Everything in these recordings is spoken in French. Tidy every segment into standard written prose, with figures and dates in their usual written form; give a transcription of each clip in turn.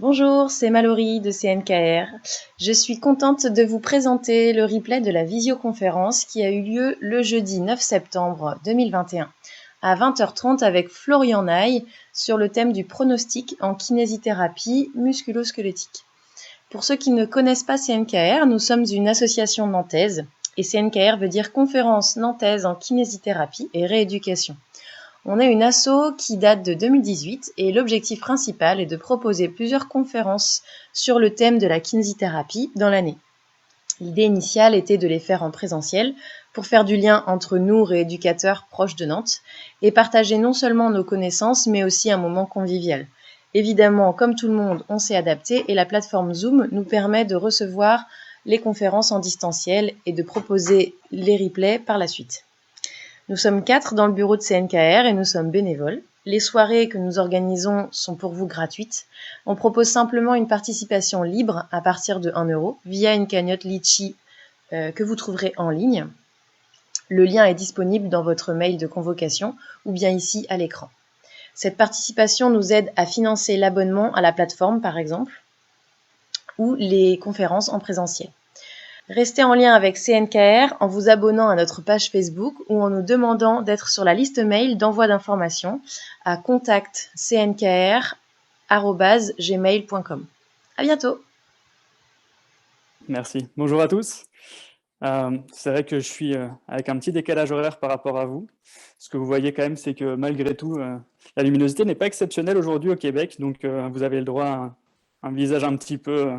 Bonjour, c'est Mallory de CNKR. Je suis contente de vous présenter le replay de la visioconférence qui a eu lieu le jeudi 9 septembre 2021 à 20h30 avec Florian Naï sur le thème du pronostic en kinésithérapie musculo-squelettique. Pour ceux qui ne connaissent pas CNKR, nous sommes une association nantaise et CNKR veut dire Conférence nantaise en kinésithérapie et rééducation. On est une asso qui date de 2018 et l'objectif principal est de proposer plusieurs conférences sur le thème de la kinésithérapie dans l'année. L'idée initiale était de les faire en présentiel pour faire du lien entre nous, rééducateurs proches de Nantes, et partager non seulement nos connaissances, mais aussi un moment convivial. Évidemment, comme tout le monde, on s'est adapté et la plateforme Zoom nous permet de recevoir les conférences en distanciel et de proposer les replays par la suite. Nous sommes 4 dans le bureau de CNKR et nous sommes bénévoles. Les soirées que nous organisons sont pour vous gratuites. On propose simplement une participation libre à partir de 1 € via une cagnotte Litchi que vous trouverez en ligne. Le lien est disponible dans votre mail de convocation ou bien ici à l'écran. Cette participation nous aide à financer l'abonnement à la plateforme par exemple ou les conférences en présentiel. Restez en lien avec CNKR en vous abonnant à notre page Facebook ou en nous demandant d'être sur la liste mail d'envoi d'informations à contact@cnkr@gmail.com. À bientôt. Merci. Bonjour à tous. C'est vrai que je suis avec un petit décalage horaire par rapport à vous. Ce que vous voyez quand même, c'est que malgré tout, la luminosité n'est pas exceptionnelle aujourd'hui au Québec, donc vous avez le droit à un visage un petit peu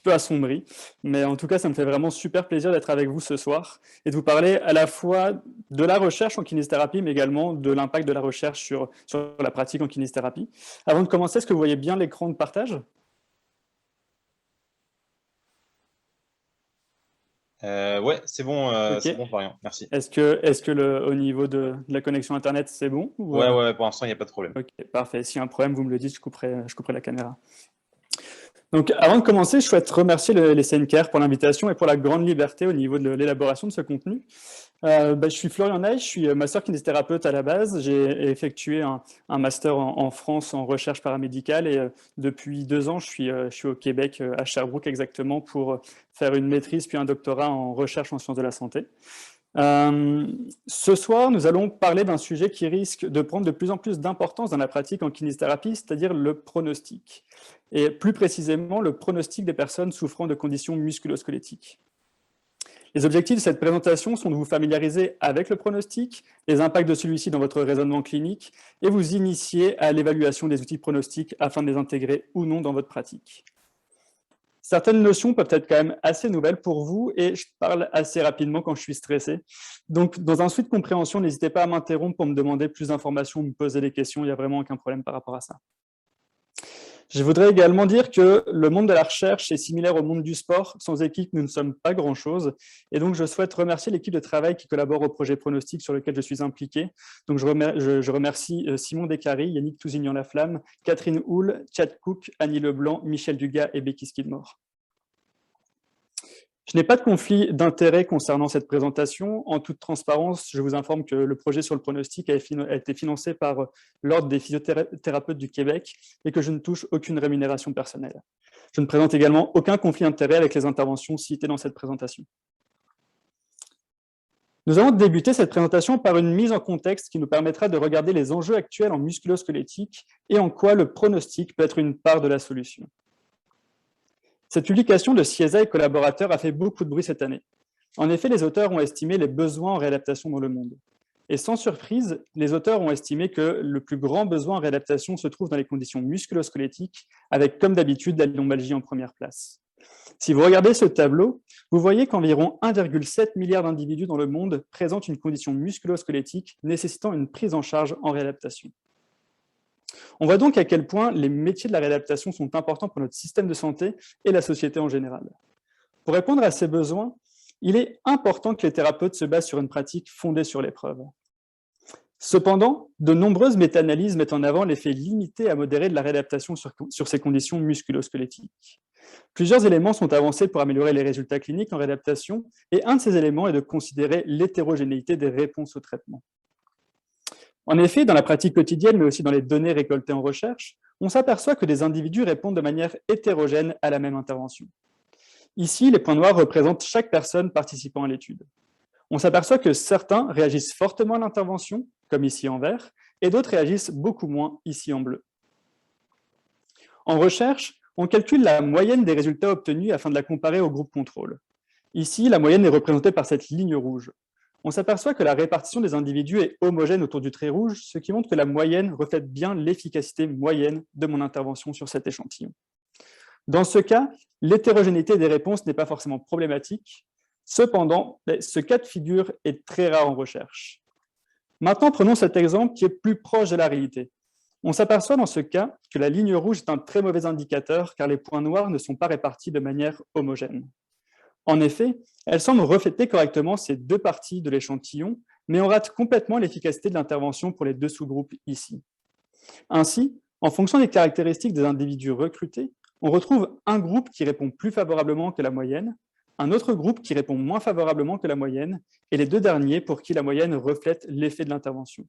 assombri. Mais en tout cas, ça me fait vraiment super plaisir d'être avec vous ce soir et de vous parler à la fois de la recherche en kinésithérapie, mais également de l'impact de la recherche sur la pratique en kinésithérapie. Avant de commencer, est-ce que vous voyez bien l'écran de partage ? Ouais, c'est bon, Ok. c'est bon, Florian, merci. Est-ce que au niveau de la connexion Internet, c'est bon ou, Ouais, pour l'instant, il n'y a pas de problème. Ok, parfait. S'il y a un problème, vous me le dites, je couperai la caméra. Donc, avant de commencer, je souhaite remercier les CNKR pour l'invitation et pour la grande liberté au niveau de l'élaboration de ce contenu. Je suis Florian Naï, je suis master kinésithérapeute à la base. J'ai effectué un master en France en recherche paramédicale et depuis 2 ans, je suis au Québec, à Sherbrooke exactement, pour faire une maîtrise puis un doctorat en recherche en sciences de la santé. Ce soir, nous allons parler d'un sujet qui risque de prendre de plus en plus d'importance dans la pratique en kinésithérapie, c'est-à-dire le pronostic. Et plus précisément, le pronostic des personnes souffrant de conditions musculo-squelettiques. Les objectifs de cette présentation sont de vous familiariser avec le pronostic, les impacts de celui-ci dans votre raisonnement clinique et vous initier à l'évaluation des outils pronostiques afin de les intégrer ou non dans votre pratique. Certaines notions peuvent être quand même assez nouvelles pour vous et je parle assez rapidement quand je suis stressé. Donc, dans un souci de compréhension, n'hésitez pas à m'interrompre pour me demander plus d'informations ou me poser des questions, il n'y a vraiment aucun problème par rapport à ça. Je voudrais également dire que le monde de la recherche est similaire au monde du sport. Sans équipe, nous ne sommes pas grand-chose. Et donc, je souhaite remercier l'équipe de travail qui collabore au projet Pronostic sur lequel je suis impliqué. Donc, je remercie Simon Descaries, Yannick Tousignan-Laflamme, Catherine Houle, Chad Cook, Annie Leblanc, Michel Dugas et Becky Skidmore. Je n'ai pas de conflit d'intérêt concernant cette présentation. En toute transparence, je vous informe que le projet sur le pronostic a été financé par l'Ordre des physiothérapeutes du Québec et que je ne touche aucune rémunération personnelle. Je ne présente également aucun conflit d'intérêt avec les interventions citées dans cette présentation. Nous allons débuter cette présentation par une mise en contexte qui nous permettra de regarder les enjeux actuels en musculo-squelettique et en quoi le pronostic peut être une part de la solution. Cette publication de Chiesa et collaborateurs a fait beaucoup de bruit cette année. En effet, les auteurs ont estimé les besoins en réadaptation dans le monde. Et sans surprise, les auteurs ont estimé que le plus grand besoin en réadaptation se trouve dans les conditions musculo-squelettiques, avec comme d'habitude la lombalgie en première place. Si vous regardez ce tableau, vous voyez qu'environ 1,7 milliard d'individus dans le monde présentent une condition musculo-squelettique nécessitant une prise en charge en réadaptation. On voit donc à quel point les métiers de la réadaptation sont importants pour notre système de santé et la société en général. Pour répondre à ces besoins, il est important que les thérapeutes se basent sur une pratique fondée sur l'épreuve. Cependant, de nombreuses méta-analyses mettent en avant l'effet limité à modéré de la réadaptation sur ces conditions musculo-squelettiques. Plusieurs éléments sont avancés pour améliorer les résultats cliniques en réadaptation, et un de ces éléments est de considérer l'hétérogénéité des réponses au traitement. En effet, dans la pratique quotidienne, mais aussi dans les données récoltées en recherche, on s'aperçoit que des individus répondent de manière hétérogène à la même intervention. Ici, les points noirs représentent chaque personne participant à l'étude. On s'aperçoit que certains réagissent fortement à l'intervention, comme ici en vert, et d'autres réagissent beaucoup moins, ici en bleu. En recherche, on calcule la moyenne des résultats obtenus afin de la comparer au groupe contrôle. Ici, la moyenne est représentée par cette ligne rouge. On s'aperçoit que la répartition des individus est homogène autour du trait rouge, ce qui montre que la moyenne reflète bien l'efficacité moyenne de mon intervention sur cet échantillon. Dans ce cas, l'hétérogénéité des réponses n'est pas forcément problématique. Cependant, ce cas de figure est très rare en recherche. Maintenant, prenons cet exemple qui est plus proche de la réalité. On s'aperçoit dans ce cas que la ligne rouge est un très mauvais indicateur car les points noirs ne sont pas répartis de manière homogène. En effet, elle semble refléter correctement ces deux parties de l'échantillon, mais on rate complètement l'efficacité de l'intervention pour les deux sous-groupes ici. Ainsi, en fonction des caractéristiques des individus recrutés, on retrouve un groupe qui répond plus favorablement que la moyenne, un autre groupe qui répond moins favorablement que la moyenne, et les deux derniers pour qui la moyenne reflète l'effet de l'intervention.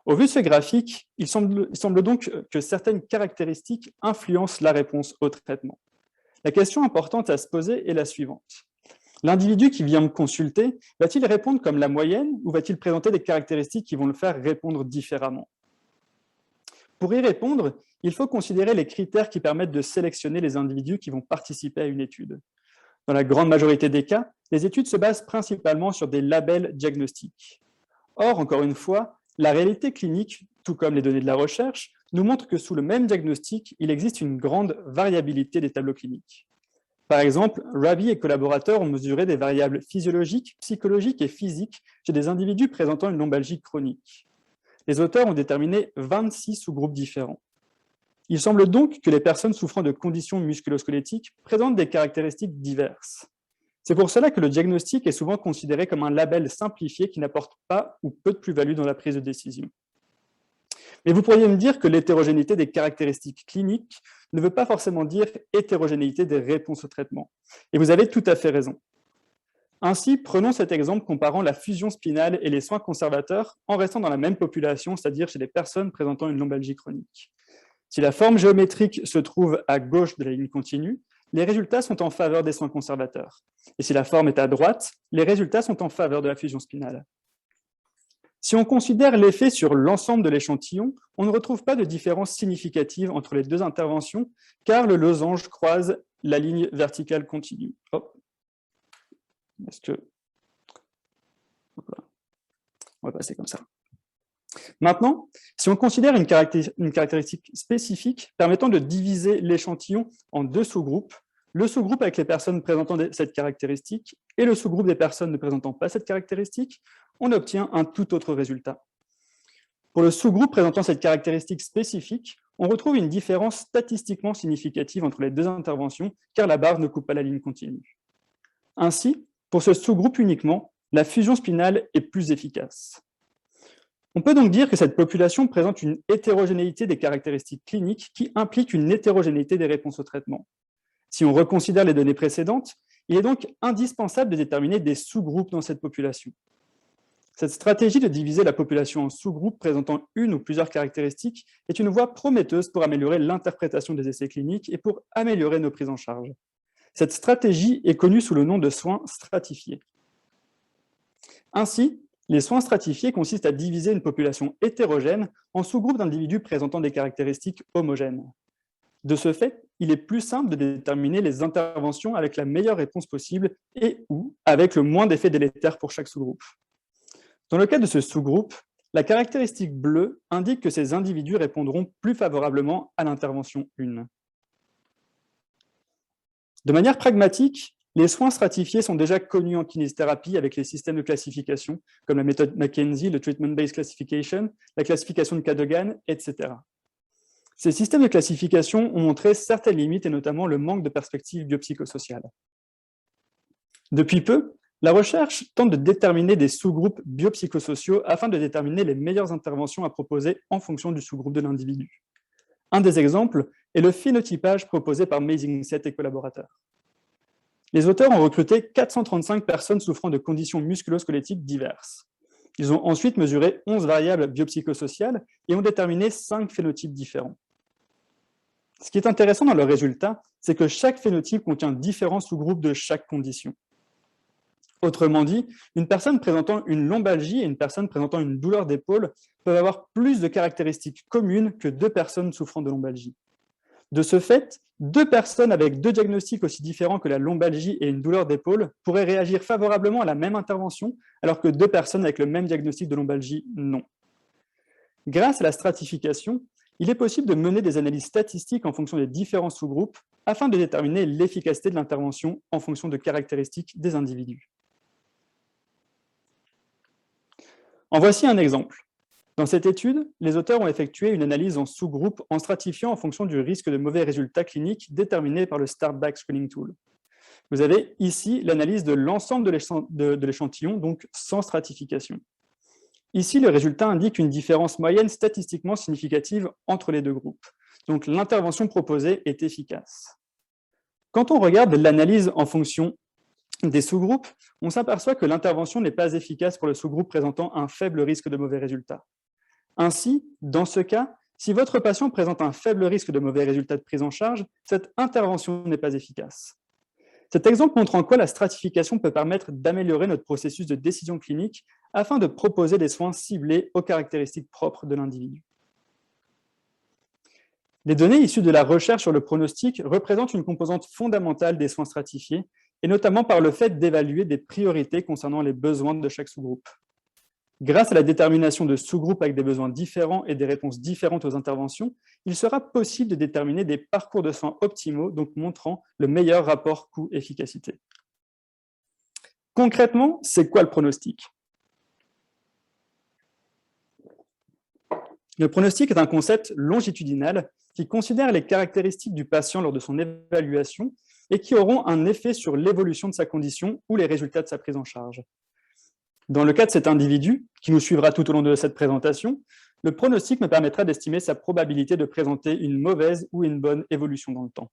Au vu de ce graphique, il semble donc que certaines caractéristiques influencent la réponse au traitement. La question importante à se poser est la suivante. L'individu qui vient me consulter, va-t-il répondre comme la moyenne ou va-t-il présenter des caractéristiques qui vont le faire répondre différemment? Pour y répondre, il faut considérer les critères qui permettent de sélectionner les individus qui vont participer à une étude. Dans la grande majorité des cas, les études se basent principalement sur des labels diagnostiques. Or, encore une fois, la réalité clinique, tout comme les données de la recherche, nous montre que sous le même diagnostic, il existe une grande variabilité des tableaux cliniques. Par exemple, Ravi et collaborateurs ont mesuré des variables physiologiques, psychologiques et physiques chez des individus présentant une lombalgie chronique. Les auteurs ont déterminé 26 sous-groupes différents. Il semble donc que les personnes souffrant de conditions musculo-squelettiques présentent des caractéristiques diverses. C'est pour cela que le diagnostic est souvent considéré comme un label simplifié qui n'apporte pas ou peu de plus-value dans la prise de décision. Mais vous pourriez me dire que l'hétérogénéité des caractéristiques cliniques ne veut pas forcément dire hétérogénéité des réponses au traitement. Et vous avez tout à fait raison. Ainsi, prenons cet exemple comparant la fusion spinale et les soins conservateurs en restant dans la même population, c'est-à-dire chez les personnes présentant une lombalgie chronique. Si la forme géométrique se trouve à gauche de la ligne continue, les résultats sont en faveur des soins conservateurs. Et si la forme est à droite, les résultats sont en faveur de la fusion spinale. Si on considère l'effet sur l'ensemble de l'échantillon, on ne retrouve pas de différence significative entre les deux interventions, car le losange croise la ligne verticale continue. Hop. Est-ce que... On va passer comme ça. Maintenant, si on considère une caractéristique spécifique permettant de diviser l'échantillon en deux sous-groupes, le sous-groupe avec les personnes présentant cette caractéristique et le sous-groupe des personnes ne présentant pas cette caractéristique, on obtient un tout autre résultat. Pour le sous-groupe présentant cette caractéristique spécifique, on retrouve une différence statistiquement significative entre les deux interventions, car la barre ne coupe pas la ligne continue. Ainsi, pour ce sous-groupe uniquement, la fusion spinale est plus efficace. On peut donc dire que cette population présente une hétérogénéité des caractéristiques cliniques qui implique une hétérogénéité des réponses au traitement. Si on reconsidère les données précédentes, il est donc indispensable de déterminer des sous-groupes dans cette population. Cette stratégie de diviser la population en sous-groupes présentant une ou plusieurs caractéristiques est une voie prometteuse pour améliorer l'interprétation des essais cliniques et pour améliorer nos prises en charge. Cette stratégie est connue sous le nom de soins stratifiés. Ainsi, les soins stratifiés consistent à diviser une population hétérogène en sous-groupes d'individus présentant des caractéristiques homogènes. De ce fait, il est plus simple de déterminer les interventions avec la meilleure réponse possible et ou avec le moins d'effets délétères pour chaque sous-groupe. Dans le cas de ce sous-groupe, la caractéristique bleue indique que ces individus répondront plus favorablement à l'intervention 1. De manière pragmatique, les soins stratifiés sont déjà connus en kinésithérapie avec les systèmes de classification, comme la méthode McKenzie, le Treatment-Based Classification, la classification de Cadogan, etc. Ces systèmes de classification ont montré certaines limites et notamment le manque de perspectives biopsychosociales. Depuis peu, la recherche tente de déterminer des sous-groupes biopsychosociaux afin de déterminer les meilleures interventions à proposer en fonction du sous-groupe de l'individu. Un des exemples est le phénotypage proposé par Mazingset et collaborateurs. Les auteurs ont recruté 435 personnes souffrant de conditions musculo-squelettiques diverses. Ils ont ensuite mesuré 11 variables biopsychosociales et ont déterminé 5 phénotypes différents. Ce qui est intéressant dans leurs résultats, c'est que chaque phénotype contient différents sous-groupes de chaque condition. Autrement dit, une personne présentant une lombalgie et une personne présentant une douleur d'épaule peuvent avoir plus de caractéristiques communes que 2 personnes souffrant de lombalgie. De ce fait, 2 personnes avec 2 diagnostics aussi différents que la lombalgie et une douleur d'épaule pourraient réagir favorablement à la même intervention, alors que 2 personnes avec le même diagnostic de lombalgie, non. Grâce à la stratification, il est possible de mener des analyses statistiques en fonction des différents sous-groupes afin de déterminer l'efficacité de l'intervention en fonction de caractéristiques des individus. En voici un exemple. Dans cette étude, les auteurs ont effectué une analyse en sous-groupes en stratifiant en fonction du risque de mauvais résultats cliniques déterminé par le Starback Screening Tool. Vous avez ici l'analyse de l'ensemble de l'échantillon, donc sans stratification. Ici, le résultat indique une différence moyenne statistiquement significative entre les 2 groupes. Donc, l'intervention proposée est efficace. Quand on regarde l'analyse en fonction des sous-groupes, on s'aperçoit que l'intervention n'est pas efficace pour le sous-groupe présentant un faible risque de mauvais résultats. Ainsi, dans ce cas, si votre patient présente un faible risque de mauvais résultats de prise en charge, cette intervention n'est pas efficace. Cet exemple montre en quoi la stratification peut permettre d'améliorer notre processus de décision clinique afin de proposer des soins ciblés aux caractéristiques propres de l'individu. Les données issues de la recherche sur le pronostic représentent une composante fondamentale des soins stratifiés, et notamment par le fait d'évaluer des priorités concernant les besoins de chaque sous-groupe. Grâce à la détermination de sous-groupes avec des besoins différents et des réponses différentes aux interventions, il sera possible de déterminer des parcours de soins optimaux, donc montrant le meilleur rapport coût-efficacité. Concrètement, c'est quoi le pronostic? Le pronostic est un concept longitudinal qui considère les caractéristiques du patient lors de son évaluation et qui auront un effet sur l'évolution de sa condition ou les résultats de sa prise en charge. Dans le cas de cet individu, qui nous suivra tout au long de cette présentation, le pronostic me permettra d'estimer sa probabilité de présenter une mauvaise ou une bonne évolution dans le temps.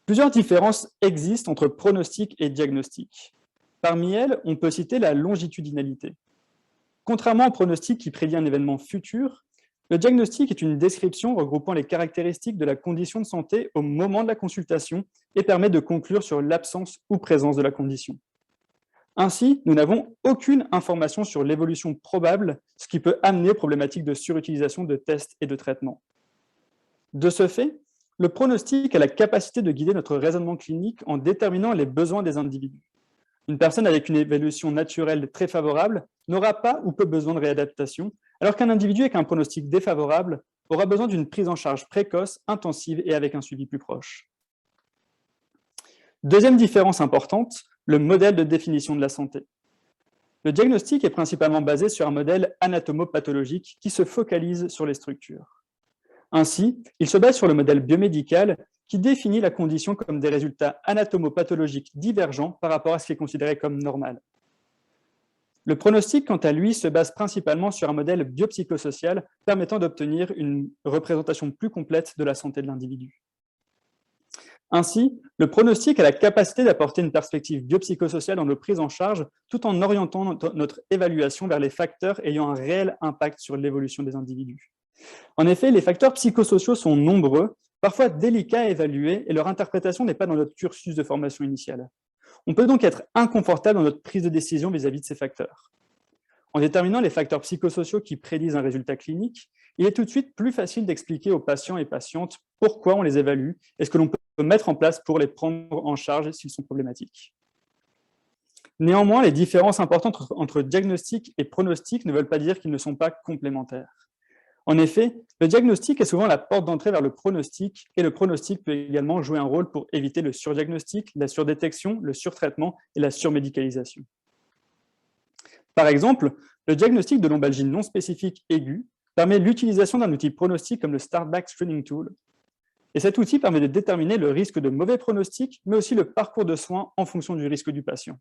Plusieurs différences existent entre pronostic et diagnostic. Parmi elles, on peut citer la longitudinalité. Contrairement au pronostic qui prédit un événement futur, le diagnostic est une description regroupant les caractéristiques de la condition de santé au moment de la consultation et permet de conclure sur l'absence ou présence de la condition. Ainsi, nous n'avons aucune information sur l'évolution probable, ce qui peut amener aux problématiques de surutilisation de tests et de traitements. De ce fait, le pronostic a la capacité de guider notre raisonnement clinique en déterminant les besoins des individus. Une personne avec une évolution naturelle très favorable n'aura pas ou peu besoin de réadaptation, alors qu'un individu avec un pronostic défavorable aura besoin d'une prise en charge précoce, intensive et avec un suivi plus proche. Deuxième différence importante, le modèle de définition de la santé. Le diagnostic est principalement basé sur un modèle anatomopathologique qui se focalise sur les structures. Ainsi, il se base sur le modèle biomédical qui définit la condition comme des résultats anatomopathologiques divergents par rapport à ce qui est considéré comme normal. Le pronostic, quant à lui, se base principalement sur un modèle biopsychosocial permettant d'obtenir une représentation plus complète de la santé de l'individu. Ainsi, le pronostic a la capacité d'apporter une perspective biopsychosociale dans nos prises en charge tout en orientant notre évaluation vers les facteurs ayant un réel impact sur l'évolution des individus. En effet, les facteurs psychosociaux sont nombreux, parfois délicats à évaluer et leur interprétation n'est pas dans notre cursus de formation initiale. On peut donc être inconfortable dans notre prise de décision vis-à-vis de ces facteurs. En déterminant les facteurs psychosociaux qui prédisent un résultat clinique, il est tout de suite plus facile d'expliquer aux patients et patientes pourquoi on les évalue et ce que l'on peut mettre en place pour les prendre en charge s'ils sont problématiques. Néanmoins, les différences importantes entre diagnostic et pronostic ne veulent pas dire qu'ils ne sont pas complémentaires. En effet, le diagnostic est souvent la porte d'entrée vers le pronostic et le pronostic peut également jouer un rôle pour éviter le surdiagnostic, la surdétection, le surtraitement et la surmédicalisation. Par exemple, le diagnostic de lombalgie non spécifique aiguë permet l'utilisation d'un outil pronostic comme le Starback Screening Tool. Et cet outil permet de déterminer le risque de mauvais pronostic, mais aussi le parcours de soins en fonction du risque du patient.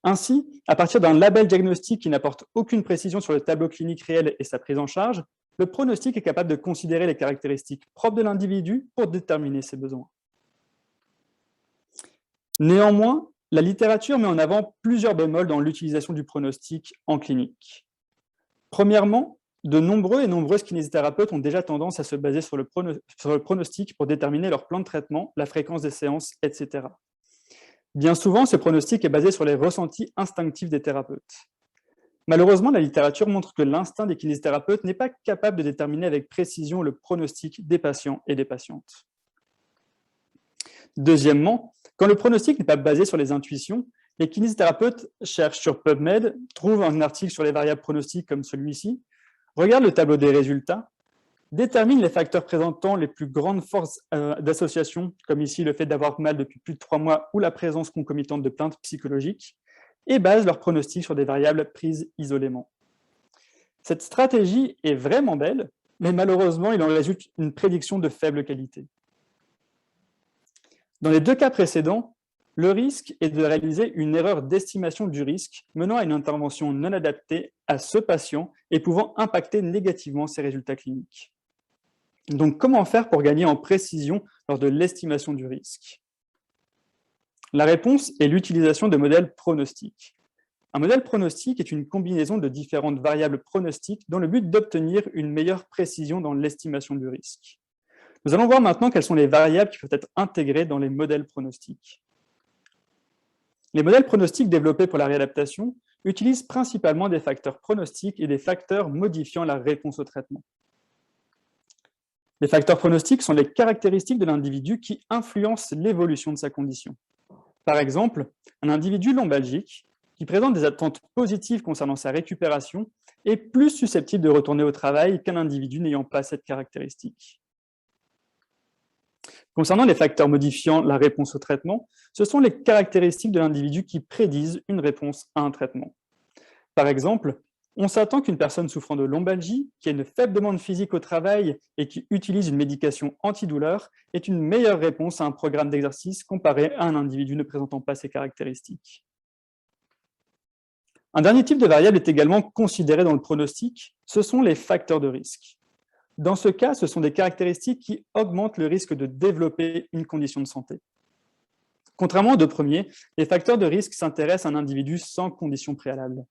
Ainsi, à partir d'un label diagnostique qui n'apporte aucune précision sur le tableau clinique réel et sa prise en charge, le pronostic est capable de considérer les caractéristiques propres de l'individu pour déterminer ses besoins. Néanmoins, La littérature met en avant plusieurs bémols dans l'utilisation du pronostic en clinique. Premièrement, de nombreux et nombreuses kinésithérapeutes ont déjà tendance à se baser sur le pronostic pour déterminer leur plan de traitement, la fréquence des séances, etc. Bien souvent, ce pronostic est basé sur les ressentis instinctifs des thérapeutes. Malheureusement, la littérature montre que l'instinct des kinésithérapeutes n'est pas capable de déterminer avec précision le pronostic des patients et des patientes. Deuxièmement, quand le pronostic n'est pas basé sur les intuitions, les kinésithérapeutes cherchent sur PubMed, trouvent un article sur les variables pronostiques comme celui-ci, regardent le tableau des résultats, déterminent les facteurs présentant les plus grandes forces d'association, comme ici le fait d'avoir mal depuis plus de 3 mois ou la présence concomitante de plaintes psychologiques, et basent leurs pronostics sur des variables prises isolément. Cette stratégie est vraiment belle, mais malheureusement, il en résulte une prédiction de faible qualité. Dans les deux cas précédents, le risque est de réaliser une erreur d'estimation du risque menant à une intervention non adaptée à ce patient et pouvant impacter négativement ses résultats cliniques. Donc, comment faire pour gagner en précision lors de l'estimation du risque? La réponse est l'utilisation de modèles pronostiques. Un modèle pronostique est une combinaison de différentes variables pronostiques dans le but d'obtenir une meilleure précision dans l'estimation du risque. Nous allons voir maintenant quelles sont les variables qui peuvent être intégrées dans les modèles pronostiques. Les modèles pronostiques développés pour la réadaptation utilisent principalement des facteurs pronostiques et des facteurs modifiant la réponse au traitement. Les facteurs pronostiques sont les caractéristiques de l'individu qui influencent l'évolution de sa condition. Par exemple, un individu lombalgique qui présente des attentes positives concernant sa récupération est plus susceptible de retourner au travail qu'un individu n'ayant pas cette caractéristique. Concernant les facteurs modifiant la réponse au traitement, ce sont les caractéristiques de l'individu qui prédisent une réponse à un traitement. Par exemple, on s'attend qu'une personne souffrant de lombalgie, qui a une faible demande physique au travail et qui utilise une médication antidouleur, ait une meilleure réponse à un programme d'exercice comparé à un individu ne présentant pas ces caractéristiques. Un dernier type de variable est également considéré dans le pronostic, ce sont les facteurs de risque. Dans ce cas, ce sont des caractéristiques qui augmentent le risque de développer une condition de santé. Contrairement aux deux premiers, les facteurs de risque s'intéressent à un individu sans condition préalable.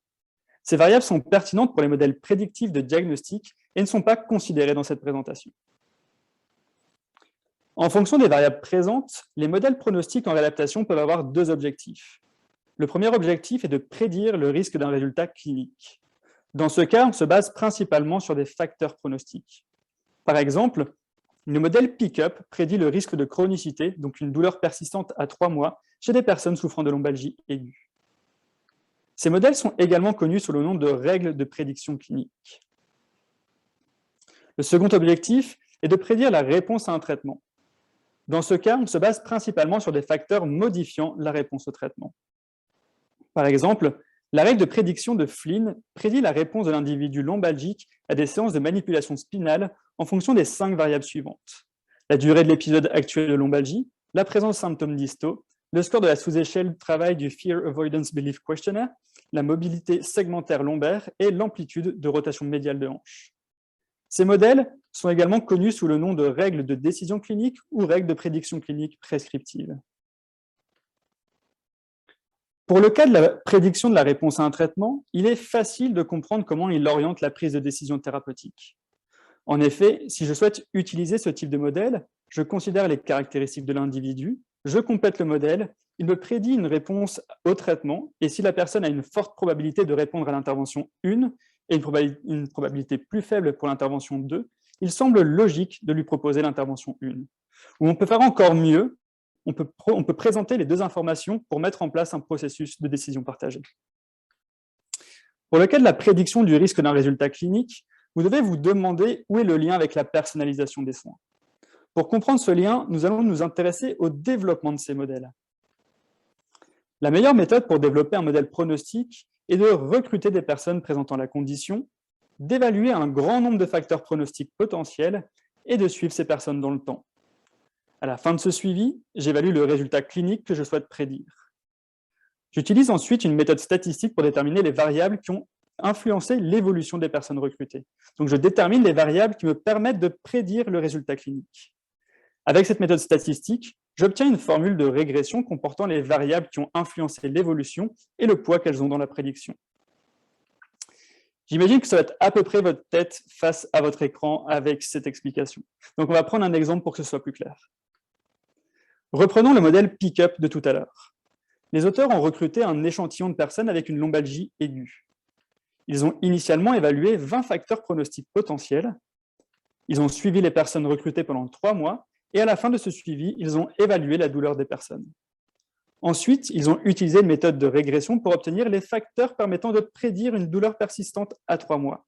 Ces variables sont pertinentes pour les modèles prédictifs de diagnostic et ne sont pas considérées dans cette présentation. En fonction des variables présentes, les modèles pronostiques en réadaptation peuvent avoir deux objectifs. Le premier objectif est de prédire le risque d'un résultat clinique. Dans ce cas, on se base principalement sur des facteurs pronostiques. Par exemple, le modèle PICUP prédit le risque de chronicité, donc une douleur persistante à 3 mois, chez des personnes souffrant de lombalgie aiguë. Ces modèles sont également connus sous le nom de règles de prédiction clinique. Le second objectif est de prédire la réponse à un traitement. Dans ce cas, on se base principalement sur des facteurs modifiant la réponse au traitement. Par exemple, la règle de prédiction de Flynn prédit la réponse de l'individu lombalgique à des séances de manipulation spinale en fonction des 5 variables suivantes. La durée de l'épisode actuel de lombalgie, la présence de symptômes distaux, le score de la sous-échelle de travail du Fear Avoidance Belief Questionnaire, la mobilité segmentaire lombaire et l'amplitude de rotation médiale de hanche. Ces modèles sont également connus sous le nom de règles de décision clinique ou règles de prédiction clinique prescriptive. Pour le cas de la prédiction de la réponse à un traitement, il est facile de comprendre comment il oriente la prise de décision thérapeutique. En effet, si je souhaite utiliser ce type de modèle, je considère les caractéristiques de l'individu, je complète le modèle, il me prédit une réponse au traitement, et si la personne a une forte probabilité de répondre à l'intervention 1 et une probabilité plus faible pour l'intervention 2, il semble logique de lui proposer l'intervention 1. Ou on peut faire encore mieux, on peut présenter les deux informations pour mettre en place un processus de décision partagée. Pour le cas de la prédiction du risque d'un résultat clinique, vous devez vous demander où est le lien avec la personnalisation des soins. Pour comprendre ce lien, nous allons nous intéresser au développement de ces modèles. La meilleure méthode pour développer un modèle pronostique est de recruter des personnes présentant la condition, d'évaluer un grand nombre de facteurs pronostiques potentiels et de suivre ces personnes dans le temps. À la fin de ce suivi, j'évalue le résultat clinique que je souhaite prédire. J'utilise ensuite une méthode statistique pour déterminer les variables qui ont influencé l'évolution des personnes recrutées. Donc, je détermine les variables qui me permettent de prédire le résultat clinique. Avec cette méthode statistique, j'obtiens une formule de régression comportant les variables qui ont influencé l'évolution et le poids qu'elles ont dans la prédiction. J'imagine que ça va être à peu près votre tête face à votre écran avec cette explication. Donc, on va prendre un exemple pour que ce soit plus clair. Reprenons le modèle pick-up de tout à l'heure. Les auteurs ont recruté un échantillon de personnes avec une lombalgie aiguë. Ils ont initialement évalué 20 facteurs pronostiques potentiels. Ils ont suivi les personnes recrutées pendant 3 mois et à la fin de ce suivi, ils ont évalué la douleur des personnes. Ensuite, ils ont utilisé une méthode de régression pour obtenir les facteurs permettant de prédire une douleur persistante à 3 mois.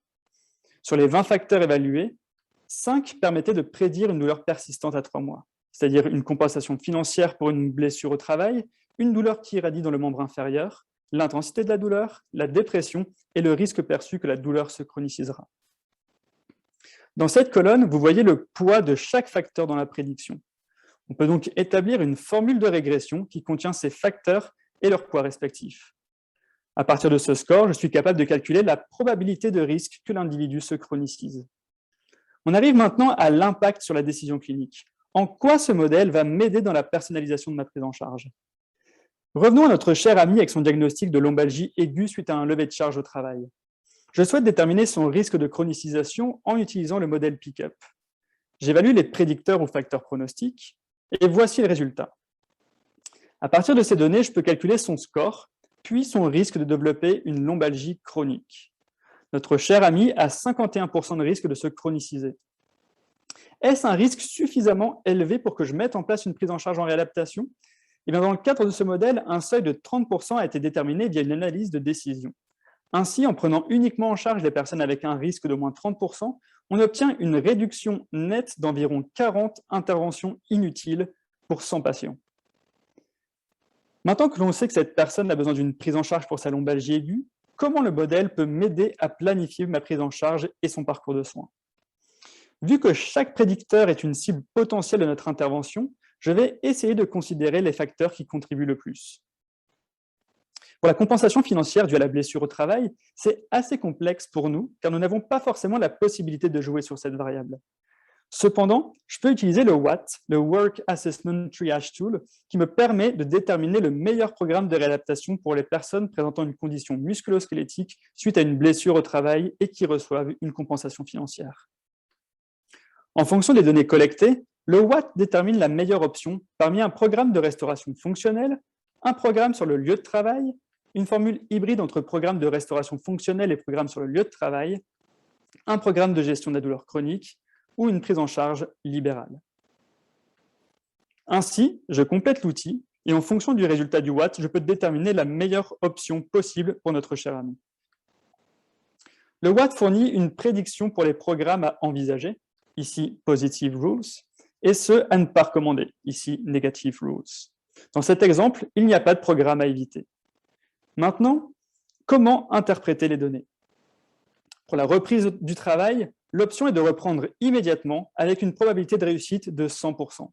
Sur les 20 facteurs évalués, 5 permettaient de prédire une douleur persistante à 3 mois, c'est-à-dire une compensation financière pour une blessure au travail, une douleur qui irradie dans le membre inférieur, l'intensité de la douleur, la dépression et le risque perçu que la douleur se chronicisera. Dans cette colonne, vous voyez le poids de chaque facteur dans la prédiction. On peut donc établir une formule de régression qui contient ces facteurs et leurs poids respectifs. À partir de ce score, je suis capable de calculer la probabilité de risque que l'individu se chronicise. On arrive maintenant à l'impact sur la décision clinique. En quoi ce modèle va m'aider dans la personnalisation de ma prise en charge? Revenons à notre cher ami avec son diagnostic de lombalgie aiguë suite à un lever de charge au travail. Je souhaite déterminer son risque de chronicisation en utilisant le modèle pick-up. J'évalue les prédicteurs ou facteurs pronostiques, et voici le résultat. À partir de ces données, je peux calculer son score, puis son risque de développer une lombalgie chronique. Notre cher ami a 51% de risque de se chroniciser. Est-ce un risque suffisamment élevé pour que je mette en place une prise en charge en réadaptation? Et bien, dans le cadre de ce modèle, un seuil de 30% a été déterminé via une analyse de décision. Ainsi, en prenant uniquement en charge les personnes avec un risque d'au moins 30%, on obtient une réduction nette d'environ 40 interventions inutiles pour 100 patients. Maintenant que l'on sait que cette personne a besoin d'une prise en charge pour sa lombalgie aiguë, comment le modèle peut m'aider à planifier ma prise en charge et son parcours de soins? Vu que chaque prédicteur est une cible potentielle de notre intervention, je vais essayer de considérer les facteurs qui contribuent le plus. Pour la compensation financière due à la blessure au travail, c'est assez complexe pour nous, car nous n'avons pas forcément la possibilité de jouer sur cette variable. Cependant, je peux utiliser le WAT, le Work Assessment Triage Tool, qui me permet de déterminer le meilleur programme de réadaptation pour les personnes présentant une condition musculo-squelettique suite à une blessure au travail et qui reçoivent une compensation financière. En fonction des données collectées, le WAT détermine la meilleure option parmi un programme de restauration fonctionnelle, un programme sur le lieu de travail, une formule hybride entre programme de restauration fonctionnelle et programme sur le lieu de travail, un programme de gestion de la douleur chronique ou une prise en charge libérale. Ainsi, je complète l'outil et en fonction du résultat du WAT, je peux déterminer la meilleure option possible pour notre cher ami. Le WAT fournit une prédiction pour les programmes à envisager, ici Positive Rules, et ceux à ne pas recommander, ici Negative Rules. Dans cet exemple, il n'y a pas de programme à éviter. Maintenant, comment interpréter les données? Pour la reprise du travail, l'option est de reprendre immédiatement avec une probabilité de réussite de 100%.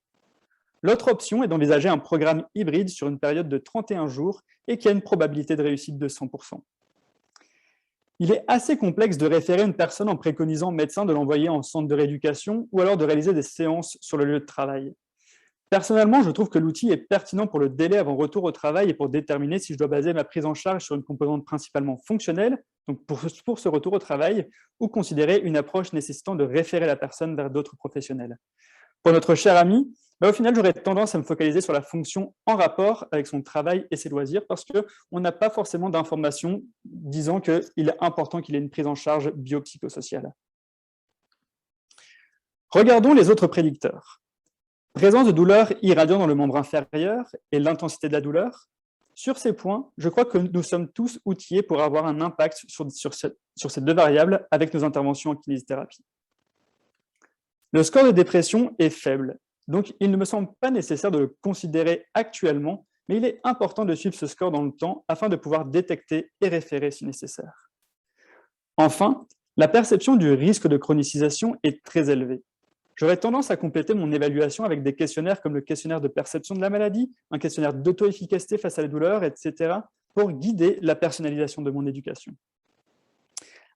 L'autre option est d'envisager un programme hybride sur une période de 31 jours et qui a une probabilité de réussite de 100%. Il est assez complexe de référer une personne en préconisant au médecin de l'envoyer en centre de rééducation ou alors de réaliser des séances sur le lieu de travail. Personnellement, je trouve que l'outil est pertinent pour le délai avant retour au travail et pour déterminer si je dois baser ma prise en charge sur une composante principalement fonctionnelle, donc pour ce retour au travail, ou considérer une approche nécessitant de référer la personne vers d'autres professionnels. Pour notre cher ami, au final, j'aurais tendance à me focaliser sur la fonction en rapport avec son travail et ses loisirs parce qu'on n'a pas forcément d'informations disant qu'il est important qu'il ait une prise en charge biopsychosociale. Regardons les autres prédicteurs. Présence de douleur irradiant dans le membre inférieur et l'intensité de la douleur. Sur ces points, je crois que nous sommes tous outillés pour avoir un impact sur ces deux variables avec nos interventions en kinésithérapie. Le score de dépression est faible, donc il ne me semble pas nécessaire de le considérer actuellement, mais il est important de suivre ce score dans le temps afin de pouvoir détecter et référer si nécessaire. Enfin, la perception du risque de chronicisation est très élevée. J'aurais tendance à compléter mon évaluation avec des questionnaires comme le questionnaire de perception de la maladie, un questionnaire d'auto-efficacité face à la douleur, etc., pour guider la personnalisation de mon éducation.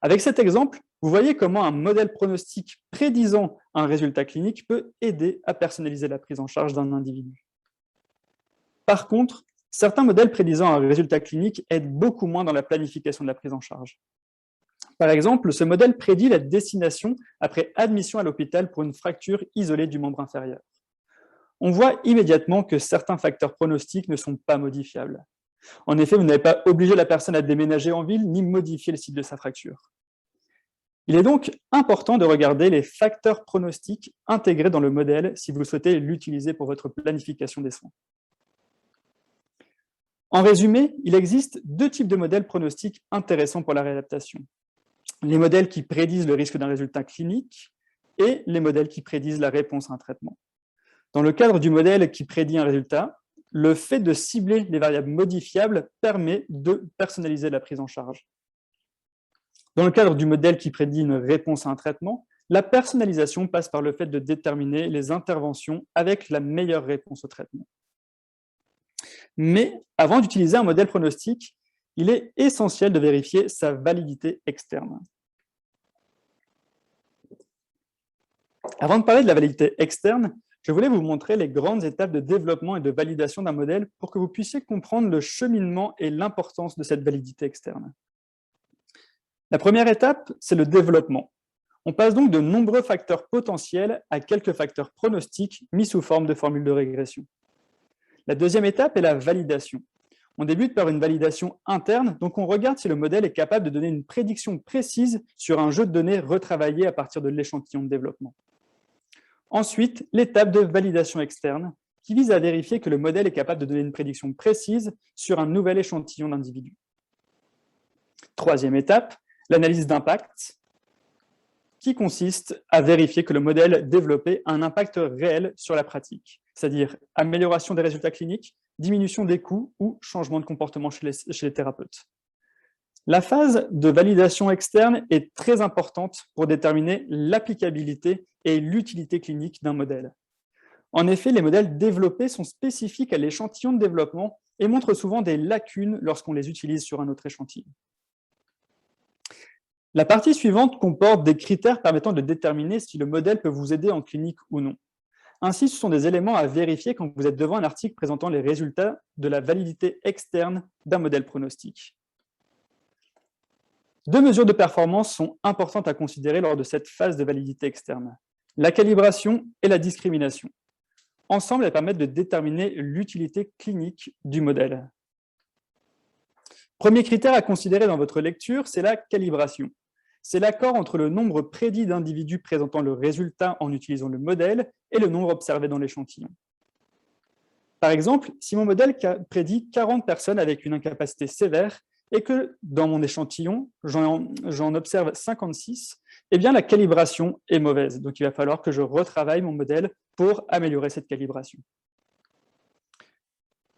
Avec cet exemple, vous voyez comment un modèle pronostic prédisant un résultat clinique peut aider à personnaliser la prise en charge d'un individu. Par contre, certains modèles prédisant un résultat clinique aident beaucoup moins dans la planification de la prise en charge. Par exemple, ce modèle prédit la destination après admission à l'hôpital pour une fracture isolée du membre inférieur. On voit immédiatement que certains facteurs pronostiques ne sont pas modifiables. En effet, vous n'avez pas obligé la personne à déménager en ville ni modifier le site de sa fracture. Il est donc important de regarder les facteurs pronostiques intégrés dans le modèle si vous souhaitez l'utiliser pour votre planification des soins. En résumé, il existe deux types de modèles pronostiques intéressants pour la réadaptation. Les modèles qui prédisent le risque d'un résultat clinique et les modèles qui prédisent la réponse à un traitement. Dans le cadre du modèle qui prédit un résultat, le fait de cibler les variables modifiables permet de personnaliser la prise en charge. Dans le cadre du modèle qui prédit une réponse à un traitement, la personnalisation passe par le fait de déterminer les interventions avec la meilleure réponse au traitement. Mais avant d'utiliser un modèle pronostique, il est essentiel de vérifier sa validité externe. Avant de parler de la validité externe, je voulais vous montrer les grandes étapes de développement et de validation d'un modèle pour que vous puissiez comprendre le cheminement et l'importance de cette validité externe. La première étape, c'est le développement. On passe donc de nombreux facteurs potentiels à quelques facteurs pronostiques mis sous forme de formules de régression. La deuxième étape est la validation. On débute par une validation interne, donc on regarde si le modèle est capable de donner une prédiction précise sur un jeu de données retravaillé à partir de l'échantillon de développement. Ensuite, l'étape de validation externe, qui vise à vérifier que le modèle est capable de donner une prédiction précise sur un nouvel échantillon d'individus. Troisième étape, l'analyse d'impact, qui consiste à vérifier que le modèle développé a un impact réel sur la pratique, c'est-à-dire amélioration des résultats cliniques, diminution des coûts ou changement de comportement chez les thérapeutes. La phase de validation externe est très importante pour déterminer l'applicabilité et l'utilité clinique d'un modèle. En effet, les modèles développés sont spécifiques à l'échantillon de développement et montrent souvent des lacunes lorsqu'on les utilise sur un autre échantillon. La partie suivante comporte des critères permettant de déterminer si le modèle peut vous aider en clinique ou non. Ainsi, ce sont des éléments à vérifier quand vous êtes devant un article présentant les résultats de la validité externe d'un modèle pronostique. Deux mesures de performance sont importantes à considérer lors de cette phase de validité externe: la calibration et la discrimination. Ensemble, elles permettent de déterminer l'utilité clinique du modèle. Premier critère à considérer dans votre lecture, c'est la calibration. C'est l'accord entre le nombre prédit d'individus présentant le résultat en utilisant le modèle et le nombre observé dans l'échantillon. Par exemple, si mon modèle prédit 40 personnes avec une incapacité sévère et que dans mon échantillon, j'en observe 56, eh bien la calibration est mauvaise. Donc il va falloir que je retravaille mon modèle pour améliorer cette calibration.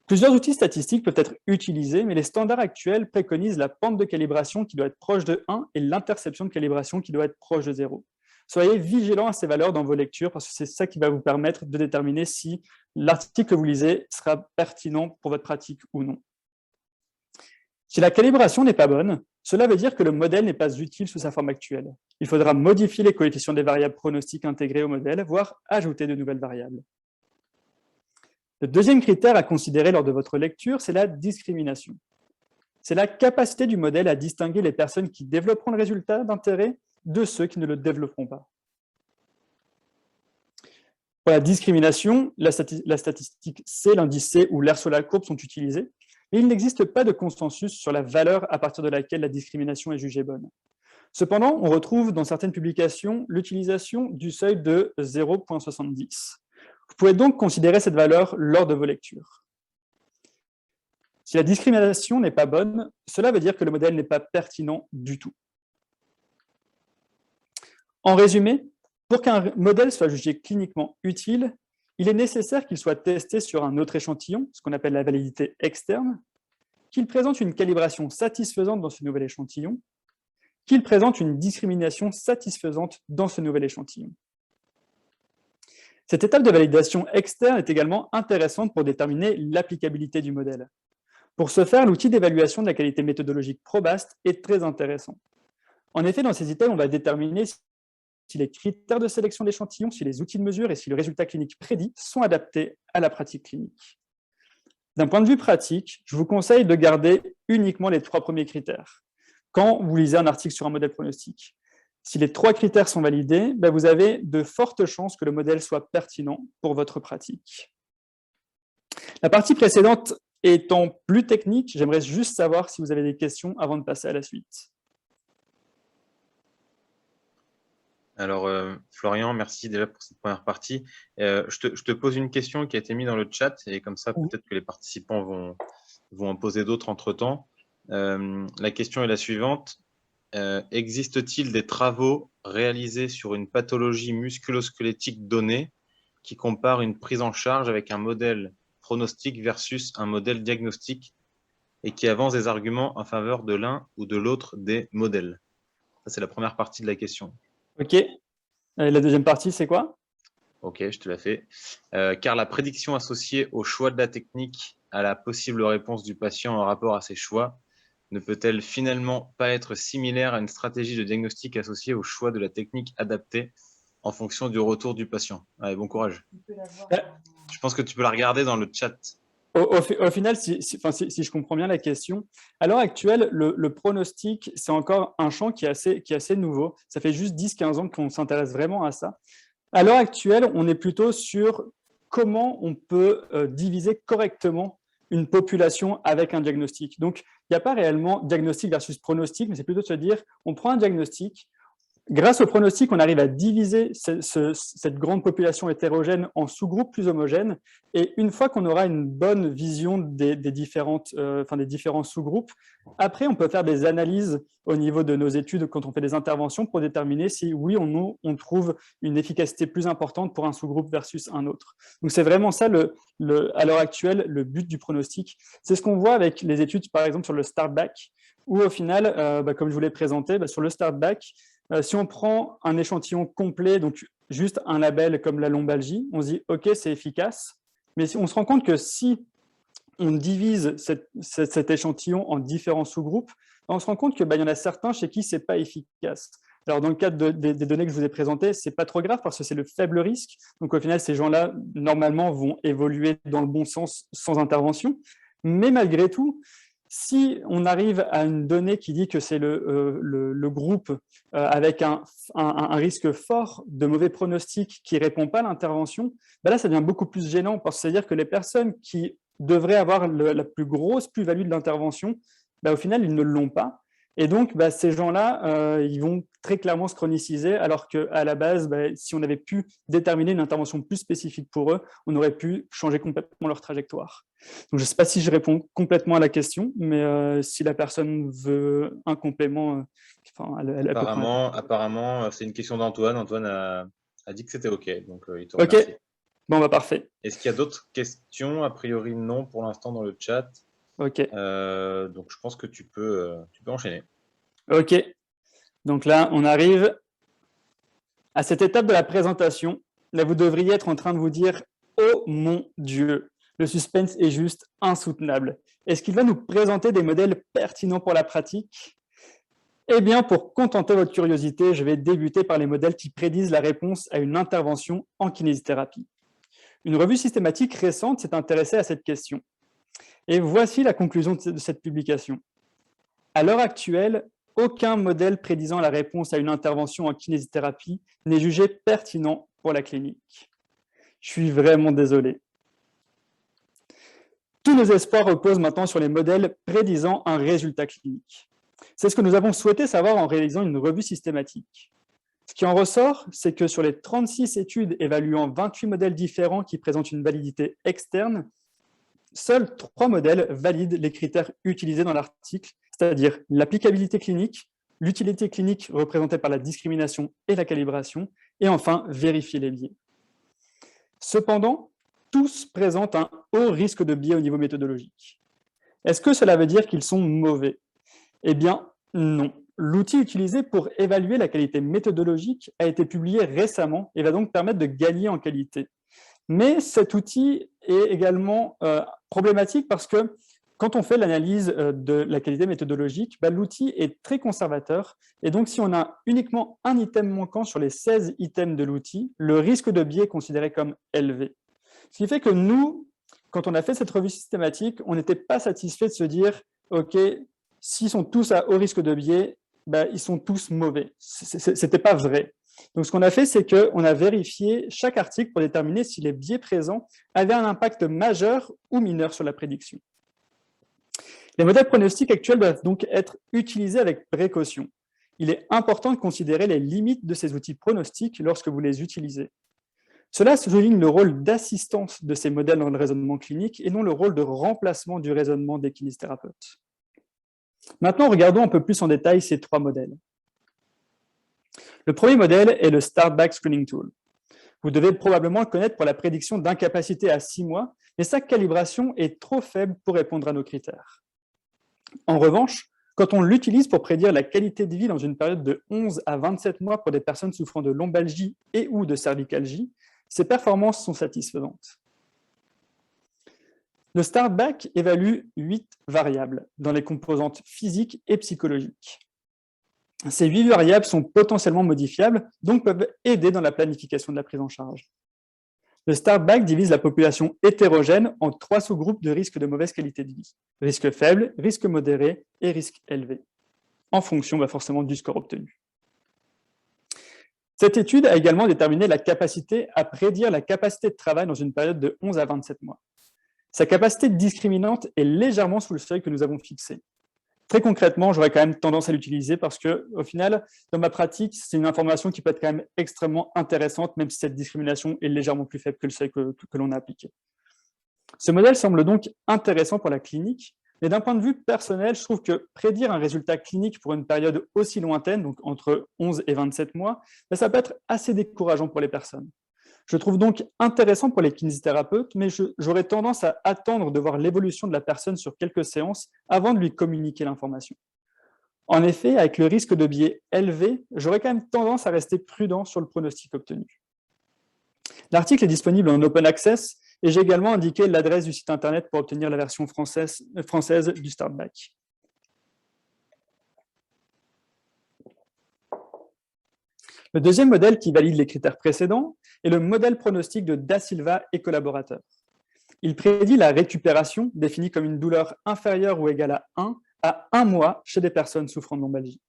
Plusieurs outils statistiques peuvent être utilisés, mais les standards actuels préconisent la pente de calibration qui doit être proche de 1 et l'interception de calibration qui doit être proche de 0. Soyez vigilants à ces valeurs dans vos lectures parce que c'est ça qui va vous permettre de déterminer si l'article que vous lisez sera pertinent pour votre pratique ou non. Si la calibration n'est pas bonne, cela veut dire que le modèle n'est pas utile sous sa forme actuelle. Il faudra modifier les coefficients des variables pronostiques intégrées au modèle, voire ajouter de nouvelles variables. Le deuxième critère à considérer lors de votre lecture, c'est la discrimination. C'est la capacité du modèle à distinguer les personnes qui développeront le résultat d'intérêt de ceux qui ne le développeront pas. Pour la discrimination, la statistique C, l'indice C ou l'aire sur la courbe sont utilisés, mais il n'existe pas de consensus sur la valeur à partir de laquelle la discrimination est jugée bonne. Cependant, on retrouve dans certaines publications l'utilisation du seuil de 0,70. Vous pouvez donc considérer cette valeur lors de vos lectures. Si la discrimination n'est pas bonne, cela veut dire que le modèle n'est pas pertinent du tout. En résumé, pour qu'un modèle soit jugé cliniquement utile, il est nécessaire qu'il soit testé sur un autre échantillon, ce qu'on appelle la validité externe, qu'il présente une calibration satisfaisante dans ce nouvel échantillon, qu'il présente une discrimination satisfaisante dans ce nouvel échantillon. Cette étape de validation externe est également intéressante pour déterminer l'applicabilité du modèle. Pour ce faire, l'outil d'évaluation de la qualité méthodologique Probast est très intéressant. En effet, dans ces étapes, on va déterminer si les critères de sélection d'échantillons, si les outils de mesure et si le résultat clinique prédit sont adaptés à la pratique clinique. D'un point de vue pratique, je vous conseille de garder uniquement les 3 premiers critères quand vous lisez un article sur un modèle pronostic. Si les 3 critères sont validés, vous avez de fortes chances que le modèle soit pertinent pour votre pratique. La partie précédente étant plus technique, j'aimerais juste savoir si vous avez des questions avant de passer à la suite. Alors, Florian, merci déjà pour cette première partie. Je te pose une question qui a été mise dans le chat et comme ça, peut-être que les participants vont en poser d'autres entre-temps. La question est la suivante. Existe-t-il des travaux réalisés sur une pathologie musculo-squelettique donnée qui comparent une prise en charge avec un modèle pronostic versus un modèle diagnostique et qui avancent des arguments en faveur de l'un ou de l'autre des modèles? Ça, c'est la première partie de la question. Ok. La deuxième partie, c'est quoi? Ok, je te la fais. Car la prédiction associée au choix de la technique à la possible réponse du patient en rapport à ses choix ne peut-elle finalement pas être similaire à une stratégie de diagnostic associée au choix de la technique adaptée en fonction du retour du patient? Allez, bon courage. Je pense que tu peux la regarder dans le chat. Au final, si je comprends bien la question, à l'heure actuelle, le pronostic, c'est encore un champ qui est assez nouveau. Ça fait juste 10-15 ans qu'on s'intéresse vraiment à ça. À l'heure actuelle, on est plutôt sur comment on peut diviser correctement une population avec un diagnostic. Donc, il n'y a pas réellement diagnostic versus pronostic, mais c'est plutôt de se dire, on prend un diagnostic. Grâce au pronostic, on arrive à diviser cette grande population hétérogène en sous-groupes plus homogènes. Et une fois qu'on aura une bonne vision des différents sous-groupes, après, on peut faire des analyses au niveau de nos études quand on fait des interventions pour déterminer si, oui ou non, on trouve une efficacité plus importante pour un sous-groupe versus un autre. Donc, c'est vraiment ça, à l'heure actuelle, le but du pronostic. C'est ce qu'on voit avec les études, par exemple, sur le Startback, où au final, comme je vous l'ai présenté, sur le Startback, si on prend un échantillon complet, donc juste un label comme la lombalgie, on se dit « ok, c'est efficace », mais on se rend compte que si on divise cet échantillon en différents sous-groupes, on se rend compte qu'il y en a certains chez qui ce n'est pas efficace. Alors, dans le cadre des données que je vous ai présentées, ce n'est pas trop grave parce que c'est le faible risque. Donc, au final, ces gens-là, normalement, vont évoluer dans le bon sens sans intervention. Mais malgré tout, si on arrive à une donnée qui dit que c'est le groupe avec un risque fort de mauvais pronostic qui ne répond pas à l'intervention, là, ça devient beaucoup plus gênant parce que c'est-à-dire que les personnes qui devraient avoir la plus grosse plus-value de l'intervention, au final, ils ne l'ont pas. Et donc, ces gens-là, ils vont très clairement se chroniciser, alors qu'à la base, si on avait pu déterminer une intervention plus spécifique pour eux, on aurait pu changer complètement leur trajectoire. Donc, je ne sais pas si je réponds complètement à la question, mais si la personne veut un complément, elle apparemment, c'est une question d'Antoine. Antoine a dit que c'était OK, donc il te remercie. OK, bon, parfait. Est-ce qu'il y a d'autres questions? A priori, non, pour l'instant, dans le chat. OK. Donc, je pense que tu peux enchaîner. OK. Donc là, on arrive à cette étape de la présentation. Là, vous devriez être en train de vous dire « Oh mon Dieu, le suspense est juste insoutenable. Est-ce qu'il va nous présenter des modèles pertinents pour la pratique ?» Eh bien, pour contenter votre curiosité, je vais débuter par les modèles qui prédisent la réponse à une intervention en kinésithérapie. Une revue systématique récente s'est intéressée à cette question. Et voici la conclusion de cette publication. À l'heure actuelle, aucun modèle prédisant la réponse à une intervention en kinésithérapie n'est jugé pertinent pour la clinique. Je suis vraiment désolé. Tous nos espoirs reposent maintenant sur les modèles prédisant un résultat clinique. C'est ce que nous avons souhaité savoir en réalisant une revue systématique. Ce qui en ressort, c'est que sur les 36 études évaluant 28 modèles différents qui présentent une validité externe, seuls 3 modèles valident les critères utilisés dans l'article, c'est-à-dire l'applicabilité clinique, l'utilité clinique représentée par la discrimination et la calibration, et enfin, vérifier les biais. Cependant, tous présentent un haut risque de biais au niveau méthodologique. Est-ce que cela veut dire qu'ils sont mauvais? Eh bien, non. L'outil utilisé pour évaluer la qualité méthodologique a été publié récemment et va donc permettre de gagner en qualité. Mais cet outil est également problématique parce que quand on fait l'analyse de la qualité méthodologique, l'outil est très conservateur et donc si on a uniquement un item manquant sur les 16 items de l'outil, le risque de biais est considéré comme élevé. Ce qui fait que nous, quand on a fait cette revue systématique, on n'était pas satisfait de se dire « Ok, s'ils sont tous à haut risque de biais, ils sont tous mauvais ». Ce n'était pas vrai. Donc, ce qu'on a fait, c'est qu'on a vérifié chaque article pour déterminer si les biais présents avaient un impact majeur ou mineur sur la prédiction. Les modèles pronostiques actuels doivent donc être utilisés avec précaution. Il est important de considérer les limites de ces outils pronostiques lorsque vous les utilisez. Cela souligne le rôle d'assistance de ces modèles dans le raisonnement clinique et non le rôle de remplacement du raisonnement des kinésithérapeutes. Maintenant, regardons un peu plus en détail ces trois modèles. Le premier modèle est le Startback Screening Tool. Vous devez probablement le connaître pour la prédiction d'incapacité à 6 mois, mais sa calibration est trop faible pour répondre à nos critères. En revanche, quand on l'utilise pour prédire la qualité de vie dans une période de 11 à 27 mois pour des personnes souffrant de lombalgie et ou de cervicalgie, ses performances sont satisfaisantes. Le Startback évalue 8 variables dans les composantes physiques et psychologiques. Ces 8 variables sont potentiellement modifiables, donc peuvent aider dans la planification de la prise en charge. Le Startback divise la population hétérogène en 3 sous-groupes de risques de mauvaise qualité de vie. Risque faible, risque modéré et risque élevé, en fonction forcément du score obtenu. Cette étude a également déterminé la capacité à prédire la capacité de travail dans une période de 11 à 27 mois. Sa capacité discriminante est légèrement sous le seuil que nous avons fixé. Très concrètement, j'aurais quand même tendance à l'utiliser parce qu'au final, dans ma pratique, c'est une information qui peut être quand même extrêmement intéressante, même si cette discrimination est légèrement plus faible que le seuil que l'on a appliqué. Ce modèle semble donc intéressant pour la clinique, mais d'un point de vue personnel, je trouve que prédire un résultat clinique pour une période aussi lointaine, donc entre 11 et 27 mois, ça peut être assez décourageant pour les personnes. Je trouve donc intéressant pour les kinésithérapeutes, mais j'aurais tendance à attendre de voir l'évolution de la personne sur quelques séances avant de lui communiquer l'information. En effet, avec le risque de biais élevé, j'aurais quand même tendance à rester prudent sur le pronostic obtenu. L'article est disponible en open access et j'ai également indiqué l'adresse du site internet pour obtenir la version française du Startback. Le deuxième modèle qui valide les critères précédents est le modèle pronostic de Da Silva et collaborateurs. Il prédit la récupération, définie comme une douleur inférieure ou égale à 1 mois chez des personnes souffrant de lombalgie.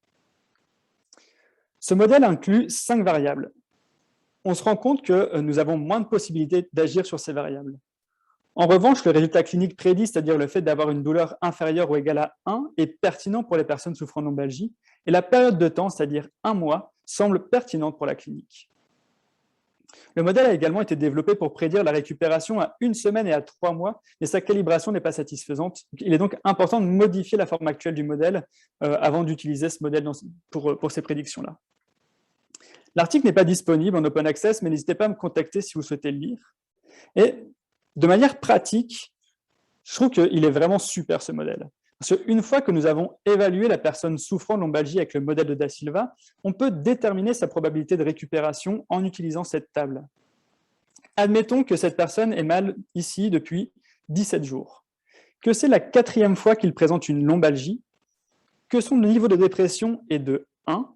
Ce modèle inclut 5 variables. On se rend compte que nous avons moins de possibilités d'agir sur ces variables. En revanche, le résultat clinique prédit, c'est-à-dire le fait d'avoir une douleur inférieure ou égale à 1, est pertinent pour les personnes souffrant de lombalgie, et la période de temps, c'est-à-dire 1 mois, semble pertinente pour la clinique. Le modèle a également été développé pour prédire la récupération à 1 semaine et à 3 mois, mais sa calibration n'est pas satisfaisante. Il est donc important de modifier la forme actuelle du modèle avant d'utiliser ce modèle pour ces prédictions-là. L'article n'est pas disponible en open access, mais n'hésitez pas à me contacter si vous souhaitez le lire. Et de manière pratique, je trouve qu'il est vraiment super ce modèle. Parce qu'une fois que nous avons évalué la personne souffrant de lombalgie avec le modèle de Da Silva, on peut déterminer sa probabilité de récupération en utilisant cette table. Admettons que cette personne est mal ici depuis 17 jours, que c'est la 4e fois qu'il présente une lombalgie, que son niveau de dépression est de 1,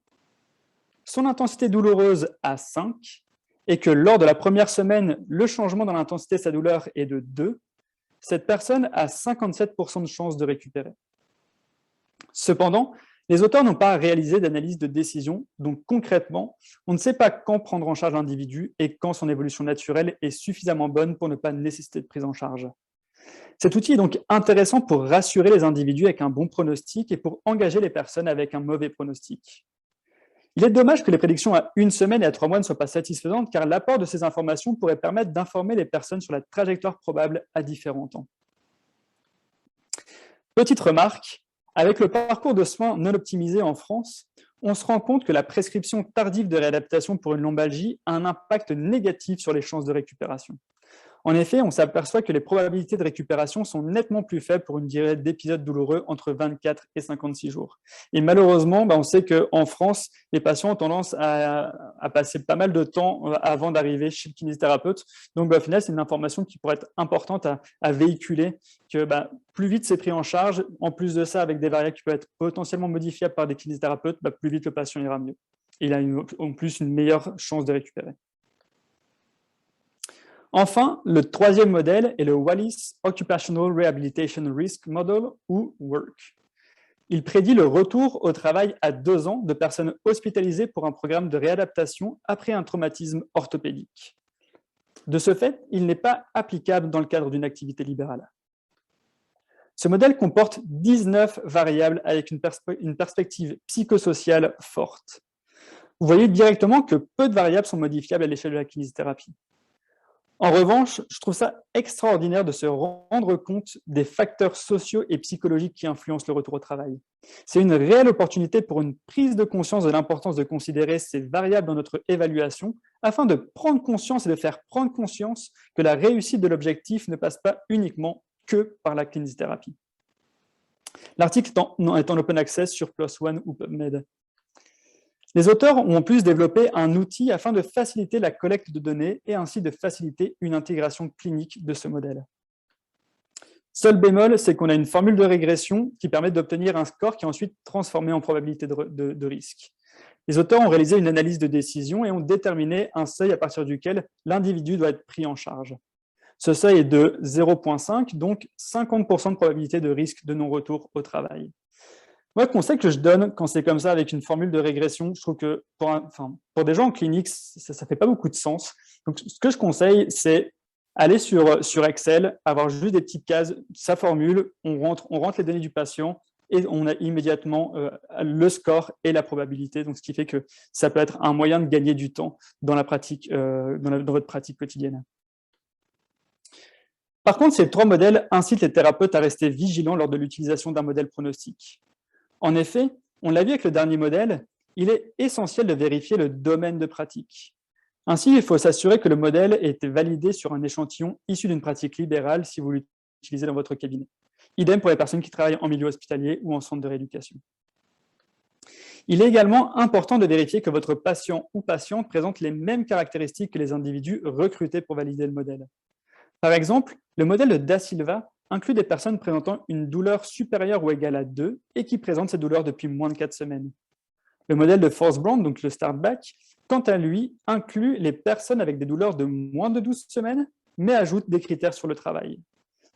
son intensité douloureuse à 5, et que lors de la première semaine, le changement dans l'intensité de sa douleur est de 2, cette personne a 57% de chances de récupérer. Cependant, les auteurs n'ont pas réalisé d'analyse de décision, donc concrètement, on ne sait pas quand prendre en charge l'individu et quand son évolution naturelle est suffisamment bonne pour ne pas nécessiter de prise en charge. Cet outil est donc intéressant pour rassurer les individus avec un bon pronostic et pour engager les personnes avec un mauvais pronostic. Il est dommage que les prédictions à 1 semaine et à 3 mois ne soient pas satisfaisantes, car l'apport de ces informations pourrait permettre d'informer les personnes sur la trajectoire probable à différents temps. Petite remarque, avec le parcours de soins non optimisé en France, on se rend compte que la prescription tardive de réadaptation pour une lombalgie a un impact négatif sur les chances de récupération. En effet, on s'aperçoit que les probabilités de récupération sont nettement plus faibles pour une durée d'épisode douloureux entre 24 et 56 jours. Et malheureusement, on sait qu'en France, les patients ont tendance à passer pas mal de temps avant d'arriver chez le kinésithérapeute. Donc, au final, c'est une information qui pourrait être importante à véhiculer, que plus vite c'est pris en charge, en plus de ça, avec des variables qui peuvent être potentiellement modifiables par des kinésithérapeutes, plus vite le patient ira mieux. Et il a en plus une meilleure chance de récupérer. Enfin, le troisième modèle est le Wallis Occupational Rehabilitation Risk Model, ou WORK. Il prédit le retour au travail à 2 ans de personnes hospitalisées pour un programme de réadaptation après un traumatisme orthopédique. De ce fait, il n'est pas applicable dans le cadre d'une activité libérale. Ce modèle comporte 19 variables avec une perspective psychosociale forte. Vous voyez directement que peu de variables sont modifiables à l'échelle de la kinésithérapie. En revanche, je trouve ça extraordinaire de se rendre compte des facteurs sociaux et psychologiques qui influencent le retour au travail. C'est une réelle opportunité pour une prise de conscience de l'importance de considérer ces variables dans notre évaluation afin de prendre conscience et de faire prendre conscience que la réussite de l'objectif ne passe pas uniquement que par la kinésithérapie. L'article est en open access sur PLOS ONE ou PubMed. Les auteurs ont en plus développé un outil afin de faciliter la collecte de données et ainsi de faciliter une intégration clinique de ce modèle. Seul bémol, c'est qu'on a une formule de régression qui permet d'obtenir un score qui est ensuite transformé en probabilité de risque. Les auteurs ont réalisé une analyse de décision et ont déterminé un seuil à partir duquel l'individu doit être pris en charge. Ce seuil est de 0,5, donc 50% de probabilité de risque de non-retour au travail. Moi, le conseil que je donne quand c'est comme ça avec une formule de régression, je trouve que pour des gens en clinique, ça ne fait pas beaucoup de sens. Donc, ce que je conseille, c'est aller sur Excel, avoir juste des petites cases, sa formule, on rentre les données du patient et on a immédiatement le score et la probabilité. Donc, ce qui fait que ça peut être un moyen de gagner du temps dans la pratique, dans votre pratique quotidienne. Par contre, ces 3 modèles incitent les thérapeutes à rester vigilants lors de l'utilisation d'un modèle pronostic. En effet, on l'a vu avec le dernier modèle, il est essentiel de vérifier le domaine de pratique. Ainsi, il faut s'assurer que le modèle ait été validé sur un échantillon issu d'une pratique libérale si vous l'utilisez dans votre cabinet. Idem pour les personnes qui travaillent en milieu hospitalier ou en centre de rééducation. Il est également important de vérifier que votre patient ou patiente présente les mêmes caractéristiques que les individus recrutés pour valider le modèle. Par exemple, le modèle de Da Silva inclut des personnes présentant une douleur supérieure ou égale à 2 et qui présentent ces douleurs depuis moins de 4 semaines. Le modèle de Forsbrand, donc le Startback, quant à lui, inclut les personnes avec des douleurs de moins de 12 semaines, mais ajoute des critères sur le travail.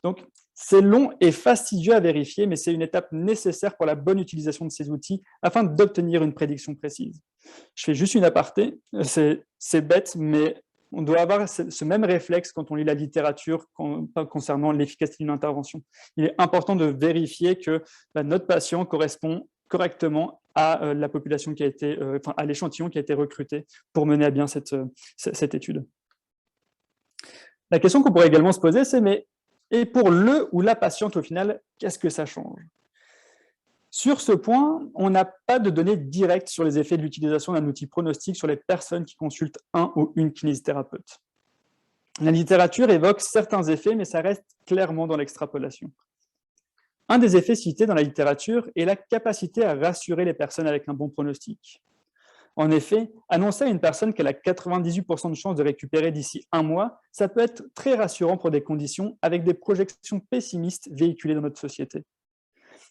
Donc, c'est long et fastidieux à vérifier, mais c'est une étape nécessaire pour la bonne utilisation de ces outils afin d'obtenir une prédiction précise. Je fais juste une aparté, c'est bête, mais on doit avoir ce même réflexe quand on lit la littérature concernant l'efficacité d'une intervention. Il est important de vérifier que notre patient correspond correctement à la population qui a été, à l'échantillon qui a été recruté pour mener à bien cette étude. La question qu'on pourrait également se poser, c'est mais et pour le ou la patiente au final, qu'est-ce que ça change? Sur ce point, on n'a pas de données directes sur les effets de l'utilisation d'un outil pronostic sur les personnes qui consultent un ou une kinésithérapeute. La littérature évoque certains effets, mais ça reste clairement dans l'extrapolation. Un des effets cités dans la littérature est la capacité à rassurer les personnes avec un bon pronostic. En effet, annoncer à une personne qu'elle a 98% de chances de récupérer d'ici 1 mois, ça peut être très rassurant pour des conditions avec des projections pessimistes véhiculées dans notre société.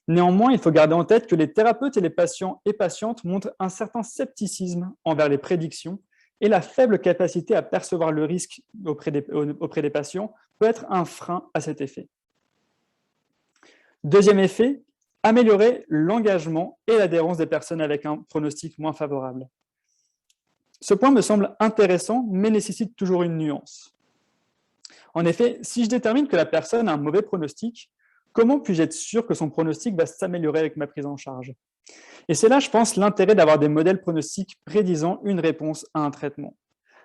Néanmoins, il faut garder en tête que les thérapeutes et les patients et patientes montrent un certain scepticisme envers les prédictions et la faible capacité à percevoir le risque auprès des patients peut être un frein à cet effet. Deuxième effet, améliorer l'engagement et l'adhérence des personnes avec un pronostic moins favorable. Ce point me semble intéressant, mais nécessite toujours une nuance. En effet, si je détermine que la personne a un mauvais pronostic, comment puis-je être sûr que son pronostic va s'améliorer avec ma prise en charge? Et c'est là, je pense, l'intérêt d'avoir des modèles pronostiques prédisant une réponse à un traitement.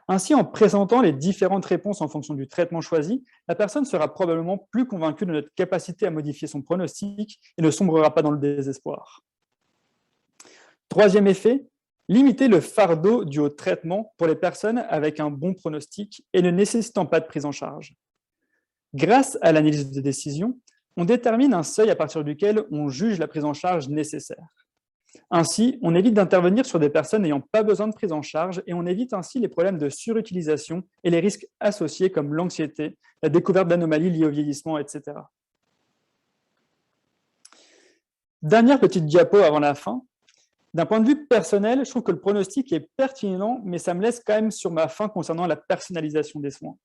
Ainsi, en présentant les différentes réponses en fonction du traitement choisi, la personne sera probablement plus convaincue de notre capacité à modifier son pronostic et ne sombrera pas dans le désespoir. Troisième effet, limiter le fardeau dû au traitement pour les personnes avec un bon pronostic et ne nécessitant pas de prise en charge. Grâce à l'analyse de décision, on détermine un seuil à partir duquel on juge la prise en charge nécessaire. Ainsi, on évite d'intervenir sur des personnes n'ayant pas besoin de prise en charge et on évite ainsi les problèmes de surutilisation et les risques associés comme l'anxiété, la découverte d'anomalies liées au vieillissement, etc. Dernière petite diapo avant la fin. D'un point de vue personnel, je trouve que le pronostic est pertinent, mais ça me laisse quand même sur ma faim concernant la personnalisation des soins.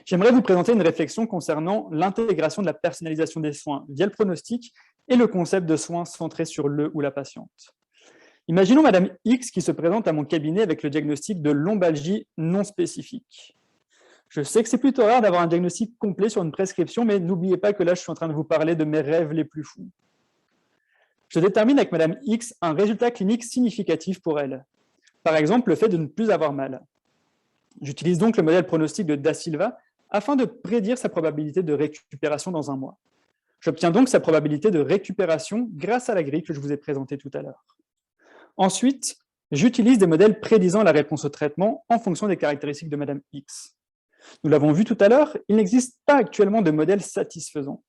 J'aimerais vous présenter une réflexion concernant l'intégration de la personnalisation des soins via le pronostic et le concept de soins centré sur le ou la patiente. Imaginons Madame X qui se présente à mon cabinet avec le diagnostic de lombalgie non spécifique. Je sais que c'est plutôt rare d'avoir un diagnostic complet sur une prescription, mais n'oubliez pas que là, je suis en train de vous parler de mes rêves les plus fous. Je détermine avec Madame X un résultat clinique significatif pour elle. Par exemple, le fait de ne plus avoir mal. J'utilise donc le modèle pronostic de Da Silva afin de prédire sa probabilité de récupération dans un mois. J'obtiens donc sa probabilité de récupération grâce à la grille que je vous ai présentée tout à l'heure. Ensuite, j'utilise des modèles prédisant la réponse au traitement en fonction des caractéristiques de Madame X. Nous l'avons vu tout à l'heure, il n'existe pas actuellement de modèle satisfaisant.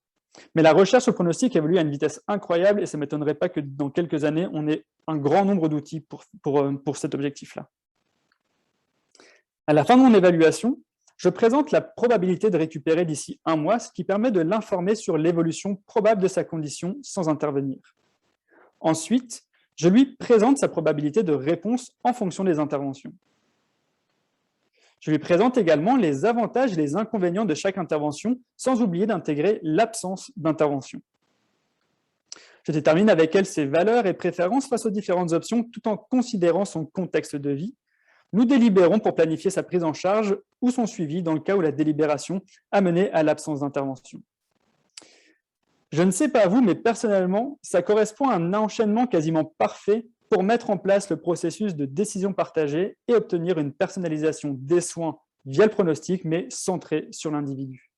Mais la recherche au pronostic évolue à une vitesse incroyable et ça ne m'étonnerait pas que dans quelques années, on ait un grand nombre d'outils pour cet objectif-là. À la fin de mon évaluation, je présente la probabilité de récupérer d'ici un mois, ce qui permet de l'informer sur l'évolution probable de sa condition sans intervenir. Ensuite, je lui présente sa probabilité de réponse en fonction des interventions. Je lui présente également les avantages et les inconvénients de chaque intervention, sans oublier d'intégrer l'absence d'intervention. Je détermine avec elle ses valeurs et préférences face aux différentes options, tout en considérant son contexte de vie. Nous délibérons pour planifier sa prise en charge ou son suivi dans le cas où la délibération a mené à l'absence d'intervention. Je ne sais pas vous, mais personnellement, ça correspond à un enchaînement quasiment parfait pour mettre en place le processus de décision partagée et obtenir une personnalisation des soins via le pronostic, mais centrée sur l'individu.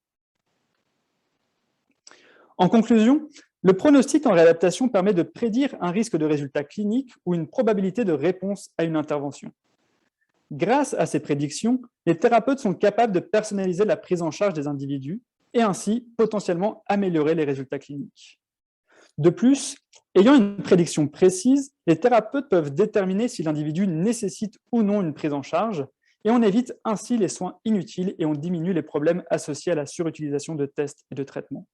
En conclusion, le pronostic en réadaptation permet de prédire un risque de résultat clinique ou une probabilité de réponse à une intervention. Grâce à ces prédictions, les thérapeutes sont capables de personnaliser la prise en charge des individus et ainsi potentiellement améliorer les résultats cliniques. De plus, ayant une prédiction précise, les thérapeutes peuvent déterminer si l'individu nécessite ou non une prise en charge et on évite ainsi les soins inutiles et on diminue les problèmes associés à la surutilisation de tests et de traitements.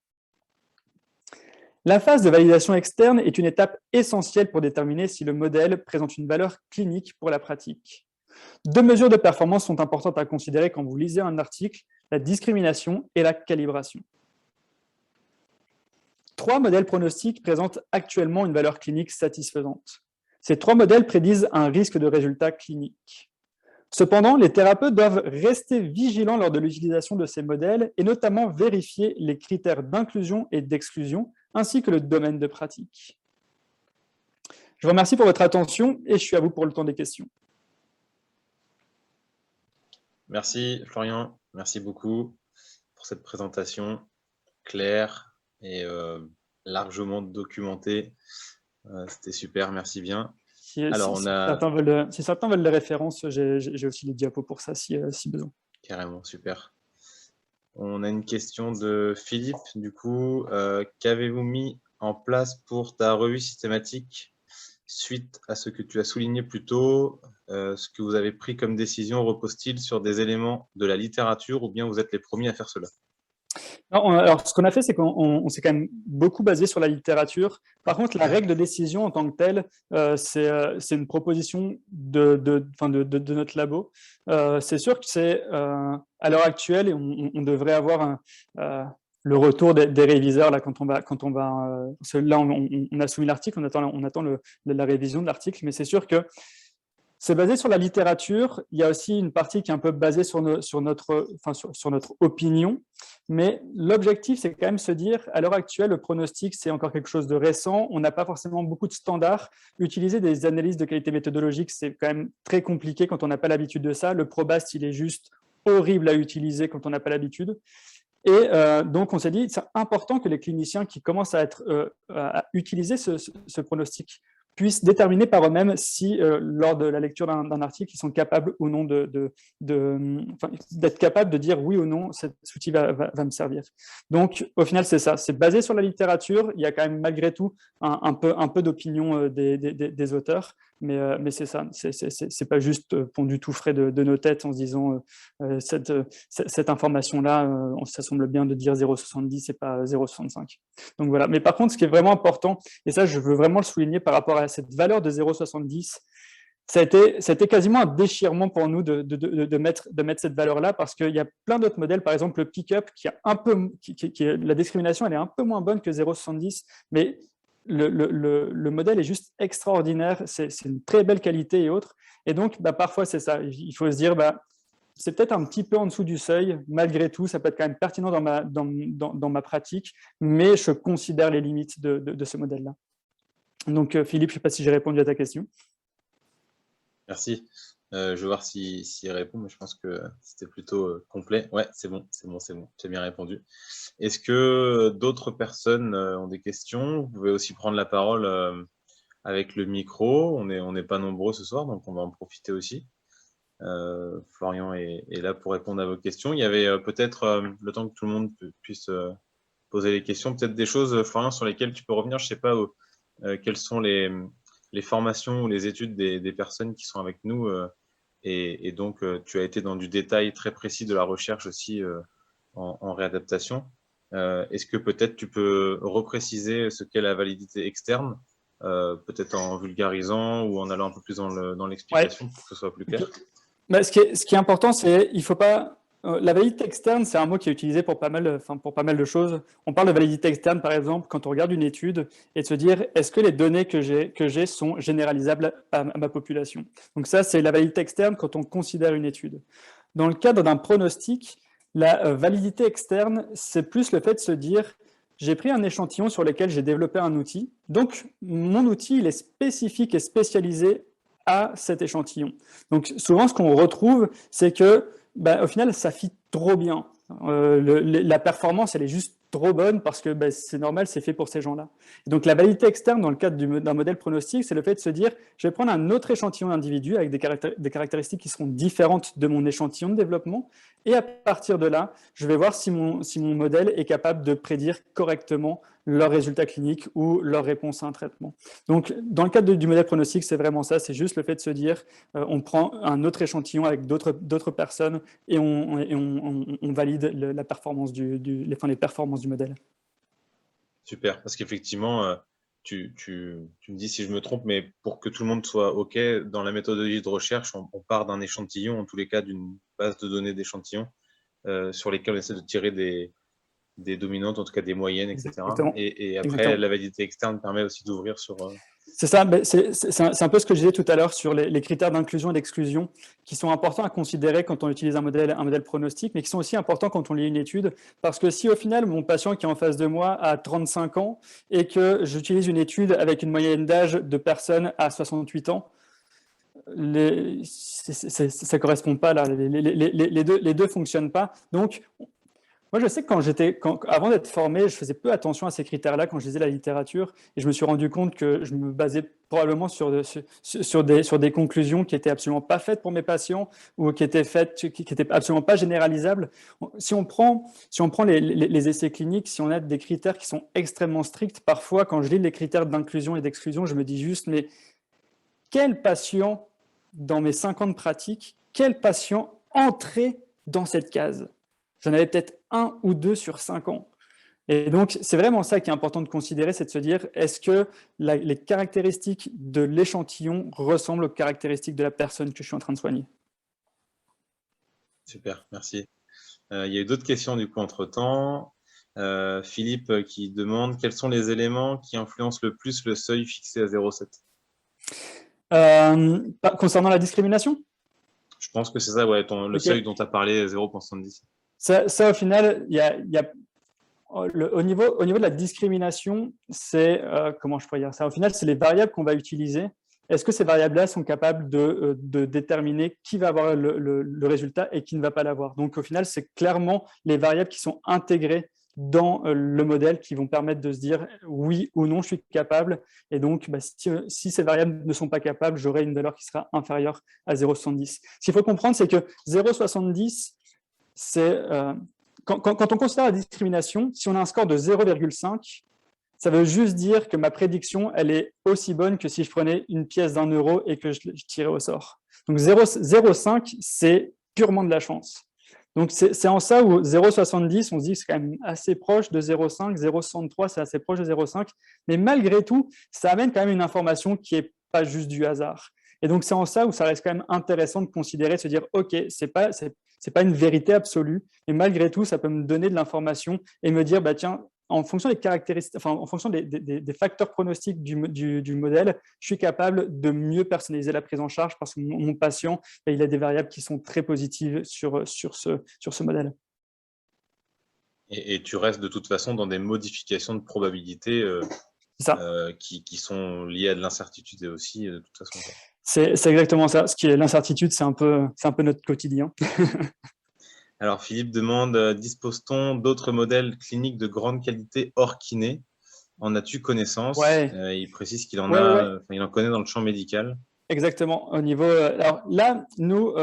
La phase de validation externe est une étape essentielle pour déterminer si le modèle présente une valeur clinique pour la pratique. Deux mesures de performance sont importantes à considérer quand vous lisez un article, la discrimination et la calibration. 3 modèles pronostiques présentent actuellement une valeur clinique satisfaisante. Ces 3 modèles prédisent un risque de résultat clinique. Cependant, les thérapeutes doivent rester vigilants lors de l'utilisation de ces modèles et notamment vérifier les critères d'inclusion et d'exclusion ainsi que le domaine de pratique. Je vous remercie pour votre attention et je suis à vous pour le temps des questions. Merci Florian, merci beaucoup pour cette présentation claire et largement documentée. C'était super, merci bien. Alors, si certains veulent les références, j'ai aussi les diapos pour ça si besoin. Carrément, super. On a une question de Philippe, du coup. Qu'avez-vous mis en place pour ta revue systématique suite à ce que tu as souligné plus tôt? Ce que vous avez pris comme décision repose-t-il sur des éléments de la littérature ou bien vous êtes les premiers à faire cela? Alors, ce qu'on a fait, c'est qu'on s'est quand même beaucoup basé sur la littérature. Par contre, la règle de décision en tant que telle, c'est une proposition de notre labo. C'est sûr que c'est, à l'heure actuelle, et on devrait avoir le retour des réviseurs là, quand on va là, on a soumis l'article, on attend la révision de l'article, mais c'est sûr que c'est basé sur la littérature. Il y a aussi une partie qui est un peu basée sur notre opinion. Mais l'objectif, c'est quand même se dire, à l'heure actuelle, le pronostic, c'est encore quelque chose de récent. On n'a pas forcément beaucoup de standards. Utiliser des analyses de qualité méthodologique, c'est quand même très compliqué quand on n'a pas l'habitude de ça. Le Probast, il est juste horrible à utiliser quand on n'a pas l'habitude. Et donc, on s'est dit, c'est important que les cliniciens qui commencent à utiliser ce pronostic puissent déterminer par eux-mêmes si, lors de la lecture d'un article, ils sont capables ou non d'être capables de dire oui ou non, cet outil va me servir. Donc, au final, c'est ça. C'est basé sur la littérature. Il y a quand même, malgré tout, un peu d'opinion des auteurs. Mais c'est ça. C'est pas juste pondu tout frais de nos têtes en se disant cette information-là, ça semble bien de dire 0,70 et pas 0,65. Donc voilà. Mais par contre, ce qui est vraiment important, et ça, je veux vraiment le souligner par rapport à cette valeur de 0,70, ça a été quasiment un déchirement pour nous de mettre cette valeur-là, parce qu'il y a plein d'autres modèles, par exemple le pick-up, la discrimination elle est un peu moins bonne que 0,70, mais le modèle est juste extraordinaire, c'est une très belle qualité et autres. Et donc, parfois, c'est ça. Il faut se dire, c'est peut-être un petit peu en dessous du seuil. Malgré tout, ça peut être quand même pertinent dans ma pratique, mais je considère les limites de ce modèle-là. Donc, Philippe, je ne sais pas si j'ai répondu à ta question. Merci. Je vais voir s'il répond, mais je pense que c'était plutôt complet. Ouais, c'est bon. J'ai bien répondu. Est-ce que d'autres personnes ont des questions? Vous pouvez aussi prendre la parole avec le micro. On n'est pas nombreux ce soir, donc on va en profiter aussi. Florian est là pour répondre à vos questions. Il y avait peut-être, le temps que tout le monde puisse poser les questions, peut-être des choses, Florian, sur lesquelles tu peux revenir. Je ne sais pas quelles sont les formations ou les études des personnes qui sont avec nous. Et donc, tu as été dans du détail très précis de la recherche aussi en réadaptation. Est-ce que peut-être tu peux repréciser ce qu'est la validité externe, peut-être en vulgarisant ou en allant un peu plus dans l'explication pour que ce soit plus clair? Ce qui est important, c'est il faut pas. La validité externe, c'est un mot qui est utilisé pour pas mal de choses. On parle de validité externe, par exemple, quand on regarde une étude et de se dire, est-ce que les données que j'ai sont généralisables à ma population? Donc ça, c'est la validité externe quand on considère une étude. Dans le cadre d'un pronostic, la validité externe, c'est plus le fait de se dire, j'ai pris un échantillon sur lequel j'ai développé un outil. Donc, mon outil, il est spécifique et spécialisé à cet échantillon. Donc, souvent, ce qu'on retrouve, c'est que au final, ça fit trop bien. La performance, elle est juste trop bonne parce que c'est normal, c'est fait pour ces gens-là. Donc, la validité externe dans le cadre d'un modèle pronostic, c'est le fait de se dire, je vais prendre un autre échantillon d'individus avec des caractéristiques qui seront différentes de mon échantillon de développement. Et à partir de là, je vais voir si mon modèle est capable de prédire correctement leurs résultats cliniques ou leur réponse à un traitement. Donc, dans le cadre du modèle pronostic, c'est vraiment ça, c'est juste le fait de se dire, on prend un autre échantillon avec d'autres personnes et on valide la performance les performances du modèle. Super, parce qu'effectivement, tu me dis si je me trompe, mais pour que tout le monde soit OK, dans la méthodologie de recherche, on part d'un échantillon, en tous les cas d'une base de données d'échantillons, sur lesquels on essaie de tirer des dominantes, en tout cas des moyennes, etc. Et après, exactement. La validité externe permet aussi d'ouvrir sur... C'est ça, c'est un peu ce que je disais tout à l'heure sur les critères d'inclusion et d'exclusion qui sont importants à considérer quand on utilise un modèle pronostic, mais qui sont aussi importants quand on lit une étude, parce que si au final, mon patient qui est en face de moi a 35 ans et que j'utilise une étude avec une moyenne d'âge de personnes à 68 ans, ça ne correspond pas là, les deux fonctionnent pas. Donc, moi, je sais que avant d'être formé, je faisais peu attention à ces critères-là quand je lisais la littérature, et je me suis rendu compte que je me basais probablement sur des conclusions qui n'étaient absolument pas faites pour mes patients ou qui n'étaient absolument pas généralisables. Si on prend les essais cliniques, si on a des critères qui sont extrêmement stricts, parfois, quand je lis les critères d'inclusion et d'exclusion, je me dis juste, mais quel patient, dans mes 5 ans de pratique, quel patient entrait dans cette case? J'en avais peut-être 1 ou 2 sur 5 ans. Et donc, c'est vraiment ça qui est important de considérer, c'est de se dire, est-ce que les caractéristiques de l'échantillon ressemblent aux caractéristiques de la personne que je suis en train de soigner? Super, merci. Il y a eu d'autres questions du coup entre-temps. Philippe qui demande, quels sont les éléments qui influencent le plus le seuil fixé à 0,7? Concernant la discrimination? Je pense que c'est ça, ouais, le seuil dont tu as parlé, 0,70. Ça, au final, au niveau de la discrimination, c'est, comment je pourrais dire ça? Au final, c'est les variables qu'on va utiliser. Est-ce que ces variables-là sont capables de déterminer qui va avoir le résultat et qui ne va pas l'avoir? Donc, au final, c'est clairement les variables qui sont intégrées dans le modèle qui vont permettre de se dire oui ou non, je suis capable. Et donc, si ces variables ne sont pas capables, j'aurai une valeur qui sera inférieure à 0,70. Ce qu'il faut comprendre, c'est que 0,70, c'est quand on considère la discrimination, si on a un score de 0,5, ça veut juste dire que ma prédiction, elle est aussi bonne que si je prenais une pièce d'1 euro et que je tirais au sort. Donc 0,5, c'est purement de la chance. Donc c'est en ça où 0,70, on se dit que c'est quand même assez proche de 0,5, 0,63, c'est assez proche de 0,5, mais malgré tout, ça amène quand même une information qui n'est pas juste du hasard. Et donc, c'est en ça où ça reste quand même intéressant de considérer, de se dire, OK, c'est pas une vérité absolue, et malgré tout, ça peut me donner de l'information et me dire, bah, tiens, en fonction des caractéristiques, enfin, en fonction des facteurs pronostiques du modèle, je suis capable de mieux personnaliser la prise en charge parce que mon patient, il a des variables qui sont très positives sur ce modèle. Et tu restes de toute façon dans des modifications de probabilité qui sont liées à de l'incertitude aussi, de toute façon. C'est exactement ça. Ce qui est l'incertitude, c'est un peu notre quotidien. Alors, Philippe demande, dispose-t-on d'autres modèles cliniques de grande qualité hors kiné? En as-tu connaissance? Ouais. Il précise qu'il en il en connaît dans le champ médical. Exactement. Au niveau, alors là, nous,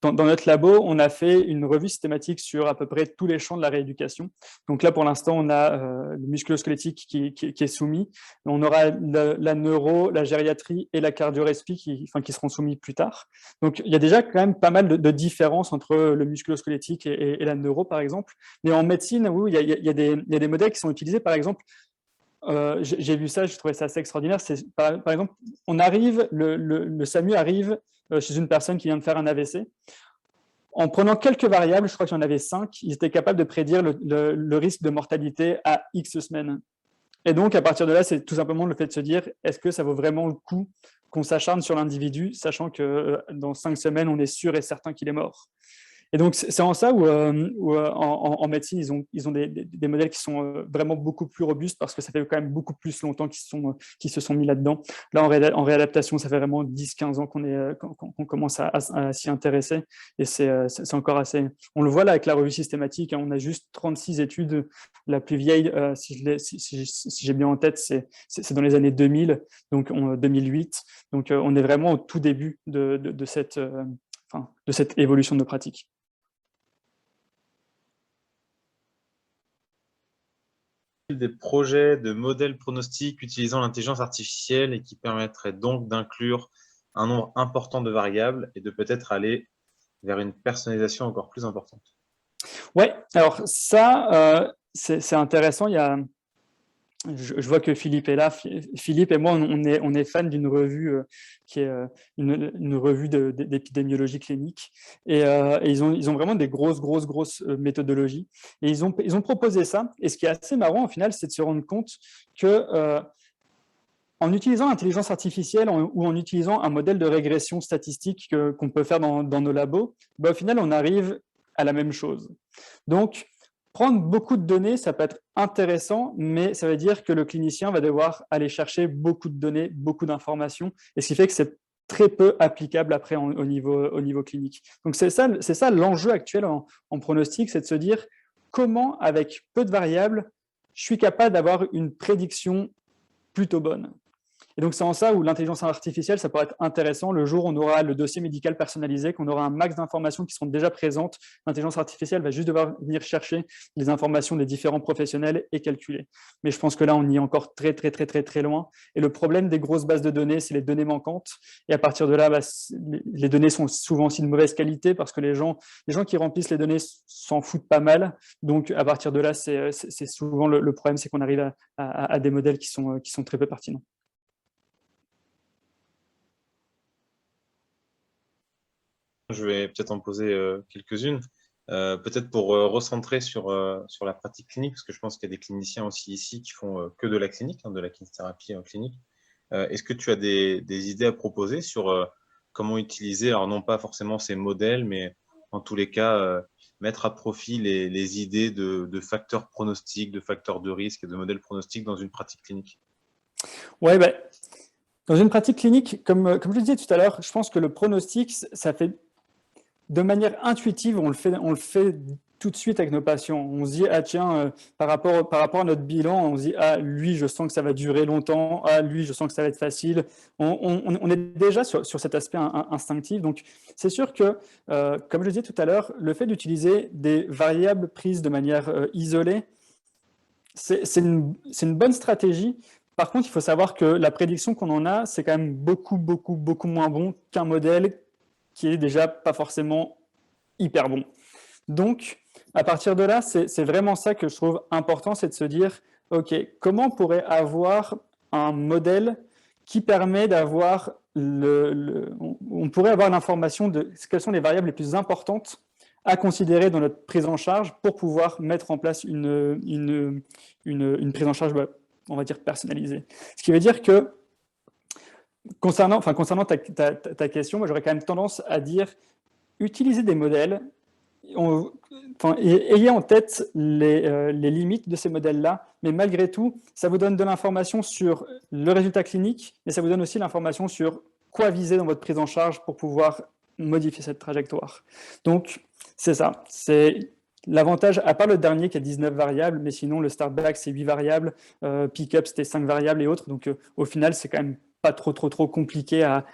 dans notre labo, on a fait une revue systématique sur à peu près tous les champs de la rééducation. Donc là, pour l'instant, on a le musculo-squelettique qui est soumis. On aura la neuro, la gériatrie et la cardio-respi qui seront soumis plus tard. Donc, il y a déjà quand même pas mal de différences entre le musculo-squelettique et la neuro, par exemple. Mais en médecine, oui, il y a des modèles qui sont utilisés, par exemple. J'ai vu ça, je trouvais ça assez extraordinaire. Par exemple, le SAMU arrive chez une personne qui vient de faire un AVC. En prenant quelques variables, je crois qu'il y en avait 5, ils étaient capables de prédire le risque de mortalité à X semaines. Et donc, à partir de là, c'est tout simplement le fait de se dire, est-ce que ça vaut vraiment le coup qu'on s'acharne sur l'individu, sachant que dans 5 semaines, on est sûr et certain qu'il est mort. Et donc, c'est en ça où en médecine, ils ont des modèles qui sont vraiment beaucoup plus robustes parce que ça fait quand même beaucoup plus longtemps qu'ils se sont mis là-dedans. Là, en réadaptation, ça fait vraiment 10-15 ans qu'on commence à s'y intéresser. Et c'est encore assez… On le voit là avec la revue systématique, hein, on a juste 36 études. La plus vieille, si j'ai bien en tête, c'est dans les années 2000, donc 2008. Donc, on est vraiment au tout début de cette évolution de nos pratiques. Des projets de modèles pronostiques utilisant l'intelligence artificielle et qui permettraient donc d'inclure un nombre important de variables et de peut-être aller vers une personnalisation encore plus importante. Ouais, alors ça, c'est intéressant. Je vois que Philippe est là. Philippe et moi, on est fans d'une revue qui est une revue d'épidémiologie clinique. Et ils ont vraiment des grosses méthodologies. Et ils ont proposé ça. Et ce qui est assez marrant, au final, c'est de se rendre compte que en utilisant l'intelligence artificielle ou en utilisant un modèle de régression statistique qu'on peut faire dans nos labos, au final, on arrive à la même chose. Donc, prendre beaucoup de données, ça peut être intéressant, mais ça veut dire que le clinicien va devoir aller chercher beaucoup de données, beaucoup d'informations, et ce qui fait que c'est très peu applicable après au niveau clinique. Donc, c'est ça l'enjeu actuel en pronostic, c'est de se dire comment, avec peu de variables, je suis capable d'avoir une prédiction plutôt bonne. Et donc, c'est en ça où l'intelligence artificielle, ça pourrait être intéressant. Le jour où on aura le dossier médical personnalisé, qu'on aura un max d'informations qui seront déjà présentes, l'intelligence artificielle va juste devoir venir chercher les informations des différents professionnels et calculer. Mais je pense que là, on y est encore très loin. Et le problème des grosses bases de données, c'est les données manquantes. Et à partir de là, les données sont souvent aussi de mauvaise qualité parce que les gens qui remplissent les données s'en foutent pas mal. Donc, à partir de là, c'est souvent le problème, c'est qu'on arrive à des modèles qui sont très peu pertinents. Je vais peut-être en poser quelques-unes, peut-être pour recentrer sur la pratique clinique, parce que je pense qu'il y a des cliniciens aussi ici qui font que de la clinique, de la kinésithérapie clinique. Est-ce que tu as des idées à proposer sur comment utiliser, alors non pas forcément ces modèles, mais en tous les cas, mettre à profit les idées de facteurs pronostiques, de facteurs de risque et de modèles pronostiques dans une pratique clinique? Oui, dans une pratique clinique, comme je le disais tout à l'heure, je pense que le pronostic, ça fait de manière intuitive, on le fait tout de suite avec nos patients. On se dit, ah tiens, par rapport à notre bilan, on se dit, ah lui, je sens que ça va durer longtemps, ah lui, je sens que ça va être facile. On est déjà sur cet aspect instinctif. Donc, c'est sûr que, comme je le disais tout à l'heure, le fait d'utiliser des variables prises de manière isolée, c'est une bonne stratégie. Par contre, il faut savoir que la prédiction qu'on en a, c'est quand même beaucoup moins bon qu'un modèle qui est déjà pas forcément hyper bon. Donc, à partir de là, c'est vraiment ça que je trouve important, c'est de se dire, OK, comment on pourrait avoir un modèle qui permet d'avoir on pourrait avoir l'information de quelles sont les variables les plus importantes à considérer dans notre prise en charge pour pouvoir mettre en place une prise en charge, on va dire, personnalisée. Ce qui veut dire que, concernant ta question, moi j'aurais quand même tendance à dire utiliser des modèles, ayez en tête les limites de ces modèles-là, mais malgré tout, ça vous donne de l'information sur le résultat clinique, mais ça vous donne aussi l'information sur quoi viser dans votre prise en charge pour pouvoir modifier cette trajectoire. Donc, c'est ça. C'est l'avantage, à part le dernier qui a 19 variables, mais sinon, le Startback, c'est 8 variables, Pickup, c'était 5 variables et autres. Donc, au final, c'est quand même pas trop compliqué à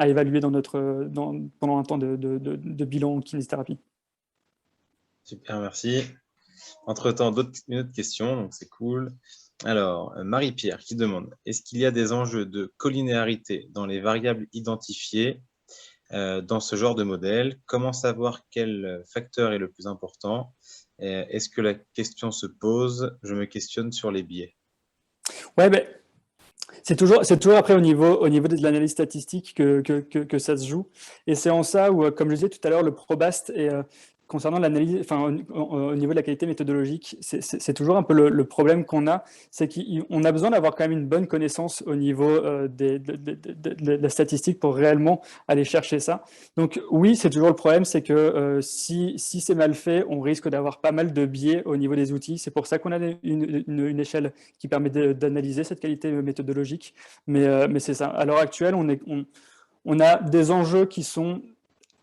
évaluer pendant un temps de bilan en kinésithérapie. Super, merci. Entre-temps, une autre question, donc c'est cool. Alors, Marie-Pierre qui demande, est-ce qu'il y a des enjeux de collinéarité dans les variables identifiées dans ce genre de modèle? Comment savoir quel facteur est le plus important? Est-ce que la question se pose? Je me questionne sur les biais. Ouais, ben, c'est toujours après au niveau de l'analyse statistique que ça se joue. Et c'est en ça où, comme je disais tout à l'heure, le probast est concernant l'analyse, au niveau de la qualité méthodologique, c'est toujours un peu le problème qu'on a, c'est qu'on a besoin d'avoir quand même une bonne connaissance au niveau de la statistique pour réellement aller chercher ça. Donc oui, c'est toujours le problème, c'est que si c'est mal fait, on risque d'avoir pas mal de biais au niveau des outils. C'est pour ça qu'on a une échelle qui permet d'analyser cette qualité méthodologique. Mais c'est ça. À l'heure actuelle, on a des enjeux qui sont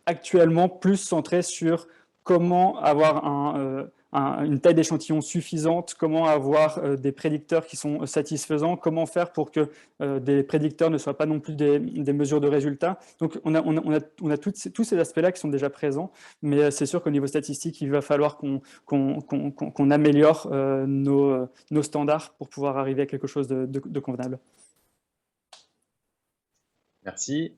actuellement plus centrés sur comment avoir une taille d'échantillon suffisante, comment avoir des prédicteurs qui sont satisfaisants, comment faire pour que des prédicteurs ne soient pas non plus des mesures de résultats. Donc, on a tous ces aspects-là qui sont déjà présents, mais c'est sûr qu'au niveau statistique, il va falloir qu'on améliore nos standards pour pouvoir arriver à quelque chose de convenable. Merci.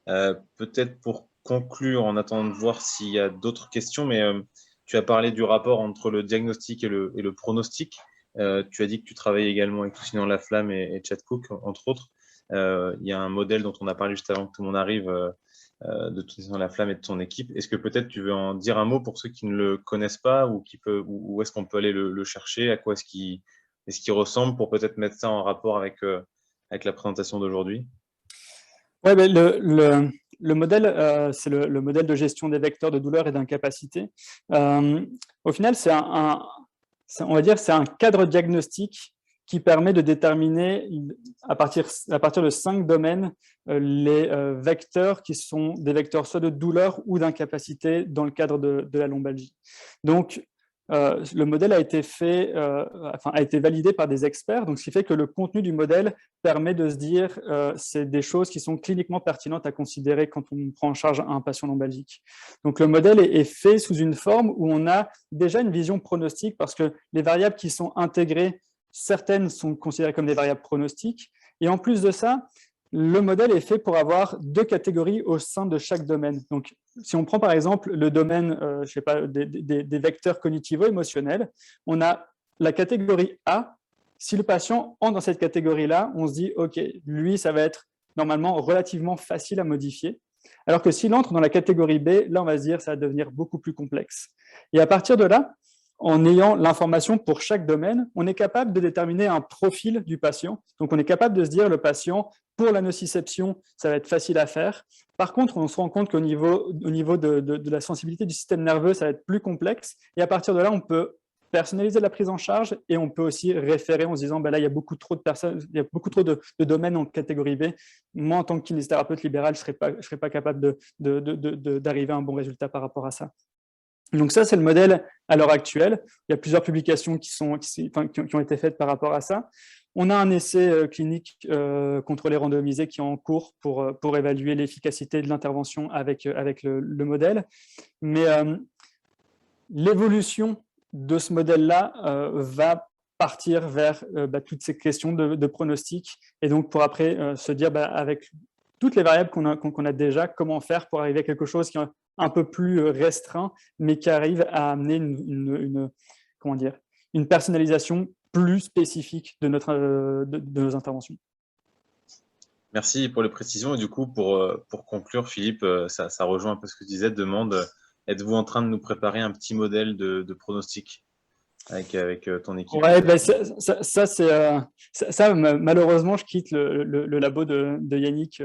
Peut-être pour conclure, en attendant de voir s'il y a d'autres questions, mais tu as parlé du rapport entre le diagnostic et le pronostic. Tu as dit que tu travailles également avec Sinon Laflamme et Chad Cook, entre autres. Il y a un modèle dont on a parlé juste avant que tout le monde arrive, de Sinon Laflamme et de ton équipe. Est-ce que peut-être tu veux en dire un mot pour ceux qui ne le connaissent pas ou où est-ce qu'on peut aller le chercher? À quoi est-ce qu'il ressemble pour peut-être mettre ça en rapport avec la présentation d'aujourd'hui? Ouais, ben le modèle, c'est le modèle de gestion des vecteurs de douleur et d'incapacité. Au final, on va dire, c'est un cadre diagnostique qui permet de déterminer à partir de 5 domaines les vecteurs qui sont des vecteurs soit de douleur ou d'incapacité dans le cadre de la lombalgie. Donc, le modèle a été validé par des experts, donc ce qui fait que le contenu du modèle permet de se dire c'est des choses qui sont cliniquement pertinentes à considérer quand on prend en charge un patient lombalgique. Donc le modèle est fait sous une forme où on a déjà une vision pronostique parce que les variables qui sont intégrées, certaines sont considérées comme des variables pronostiques, et en plus de ça, le modèle est fait pour avoir 2 catégories au sein de chaque domaine. Donc, si on prend par exemple le domaine je sais pas, des vecteurs cognitivo-émotionnels, on a la catégorie A. Si le patient entre dans cette catégorie-là, on se dit « Ok, lui, ça va être normalement relativement facile à modifier ». Alors que s'il entre dans la catégorie B, là, on va se dire « ça va devenir beaucoup plus complexe ». Et à partir de là, en ayant l'information pour chaque domaine, on est capable de déterminer un profil du patient. Donc, on est capable de se dire le patient, pour la nociception, ça va être facile à faire. Par contre, on se rend compte qu'au niveau de la sensibilité du système nerveux, ça va être plus complexe. Et à partir de là, on peut personnaliser la prise en charge et on peut aussi référer en se disant là, il y a beaucoup trop de personnes, il y a beaucoup trop de domaines en catégorie B. Moi, en tant que kinésithérapeute libéral, je ne serais pas capable d'arriver à un bon résultat par rapport à ça. Donc ça, c'est le modèle à l'heure actuelle. Il y a plusieurs publications qui ont été faites par rapport à ça. On a un essai clinique contrôlé randomisé qui est en cours pour évaluer l'efficacité de l'intervention avec le modèle. Mais l'évolution de ce modèle-là va partir vers toutes ces questions de pronostic. Et donc, pour après se dire, avec toutes les variables qu'on a déjà, comment faire pour arriver à quelque chose qui est un peu plus restreint, mais qui arrive à amener une personnalisation plus spécifique de nos interventions. Merci pour les précisions. Et du coup, pour conclure, Philippe, ça rejoint un peu ce que tu disais, demande, êtes-vous en train de nous préparer un petit modèle de pronostic avec ton équipe Ouais, peut-être? ben malheureusement, je quitte le labo de Yannick.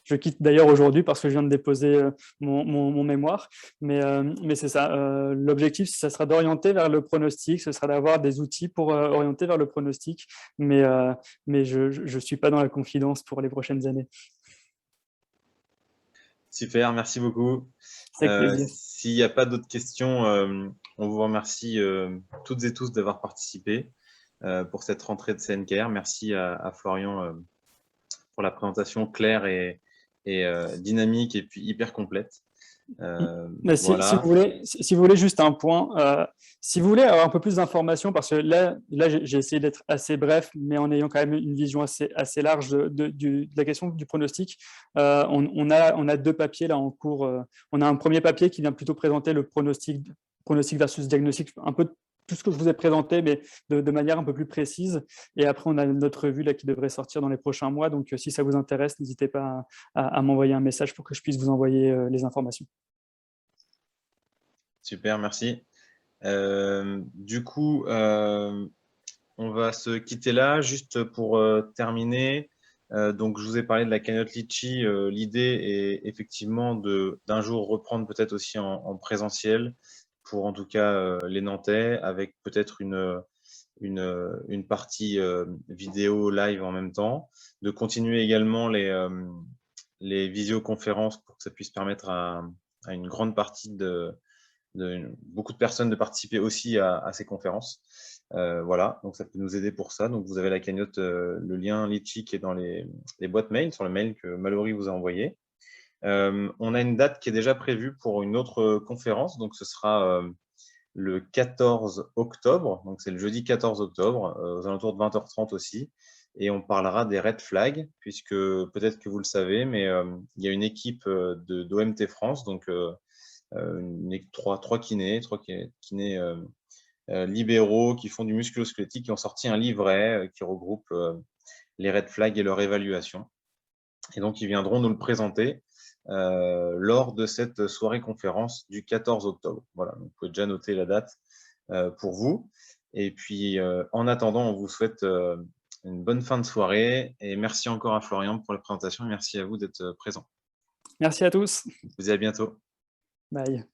Je quitte d'ailleurs aujourd'hui parce que je viens de déposer mon mémoire. Mais c'est ça. L'objectif, ça sera d'orienter vers le pronostic. Ce sera d'avoir des outils pour orienter vers le pronostic. Mais je suis pas dans la confidence pour les prochaines années. Super, merci beaucoup. C'est avec plaisir. S'il n'y a pas d'autres questions, on vous remercie toutes et tous d'avoir participé pour cette rentrée de CNKR. Merci à Florian pour la présentation claire et dynamique et puis hyper complète. Si Voilà. vous voulez juste un point, si vous voulez avoir un peu plus d'informations, parce que là j'ai essayé d'être assez bref, mais en ayant quand même une vision assez large de la question du pronostic, on a 2 papiers là en cours. On a un premier papier qui vient plutôt présenter le pronostic versus diagnostic, un peu tout ce que je vous ai présenté, mais de manière un peu plus précise. Et après, on a notre revue là, qui devrait sortir dans les prochains mois. Donc, si ça vous intéresse, n'hésitez pas à m'envoyer un message pour que je puisse vous envoyer les informations. Super, merci. Du coup, on va se quitter là. Juste pour terminer, donc je vous ai parlé de la cagnotte Litchi. L'idée est effectivement d'un jour reprendre peut-être aussi en présentiel pour en tout cas les Nantais, avec peut-être une partie vidéo live en même temps, de continuer également les visioconférences pour que ça puisse permettre à une grande partie de beaucoup de personnes de participer aussi à ces conférences. Voilà, donc ça peut nous aider pour ça. Donc vous avez la cagnotte, le lien Litchi qui est dans les boîtes mail, sur le mail que Mallory vous a envoyé. On a une date qui est déjà prévue pour une autre conférence, donc ce sera le 14 octobre, donc c'est le jeudi 14 octobre, aux alentours de 20h30 aussi, et on parlera des red flags, puisque peut-être que vous le savez, mais il y a une équipe d'OMT France, donc trois kinés libéraux qui font du musculo-squelettique, qui ont sorti un livret qui regroupe les red flags et leur évaluation. Et donc, ils viendront nous le présenter lors de cette soirée conférence du 14 octobre. Voilà, donc vous pouvez déjà noter la date pour vous. Et puis, en attendant, on vous souhaite une bonne fin de soirée. Et merci encore à Florian pour la présentation. Merci à vous d'être présent. Merci à tous. Je vous dis à bientôt. Bye.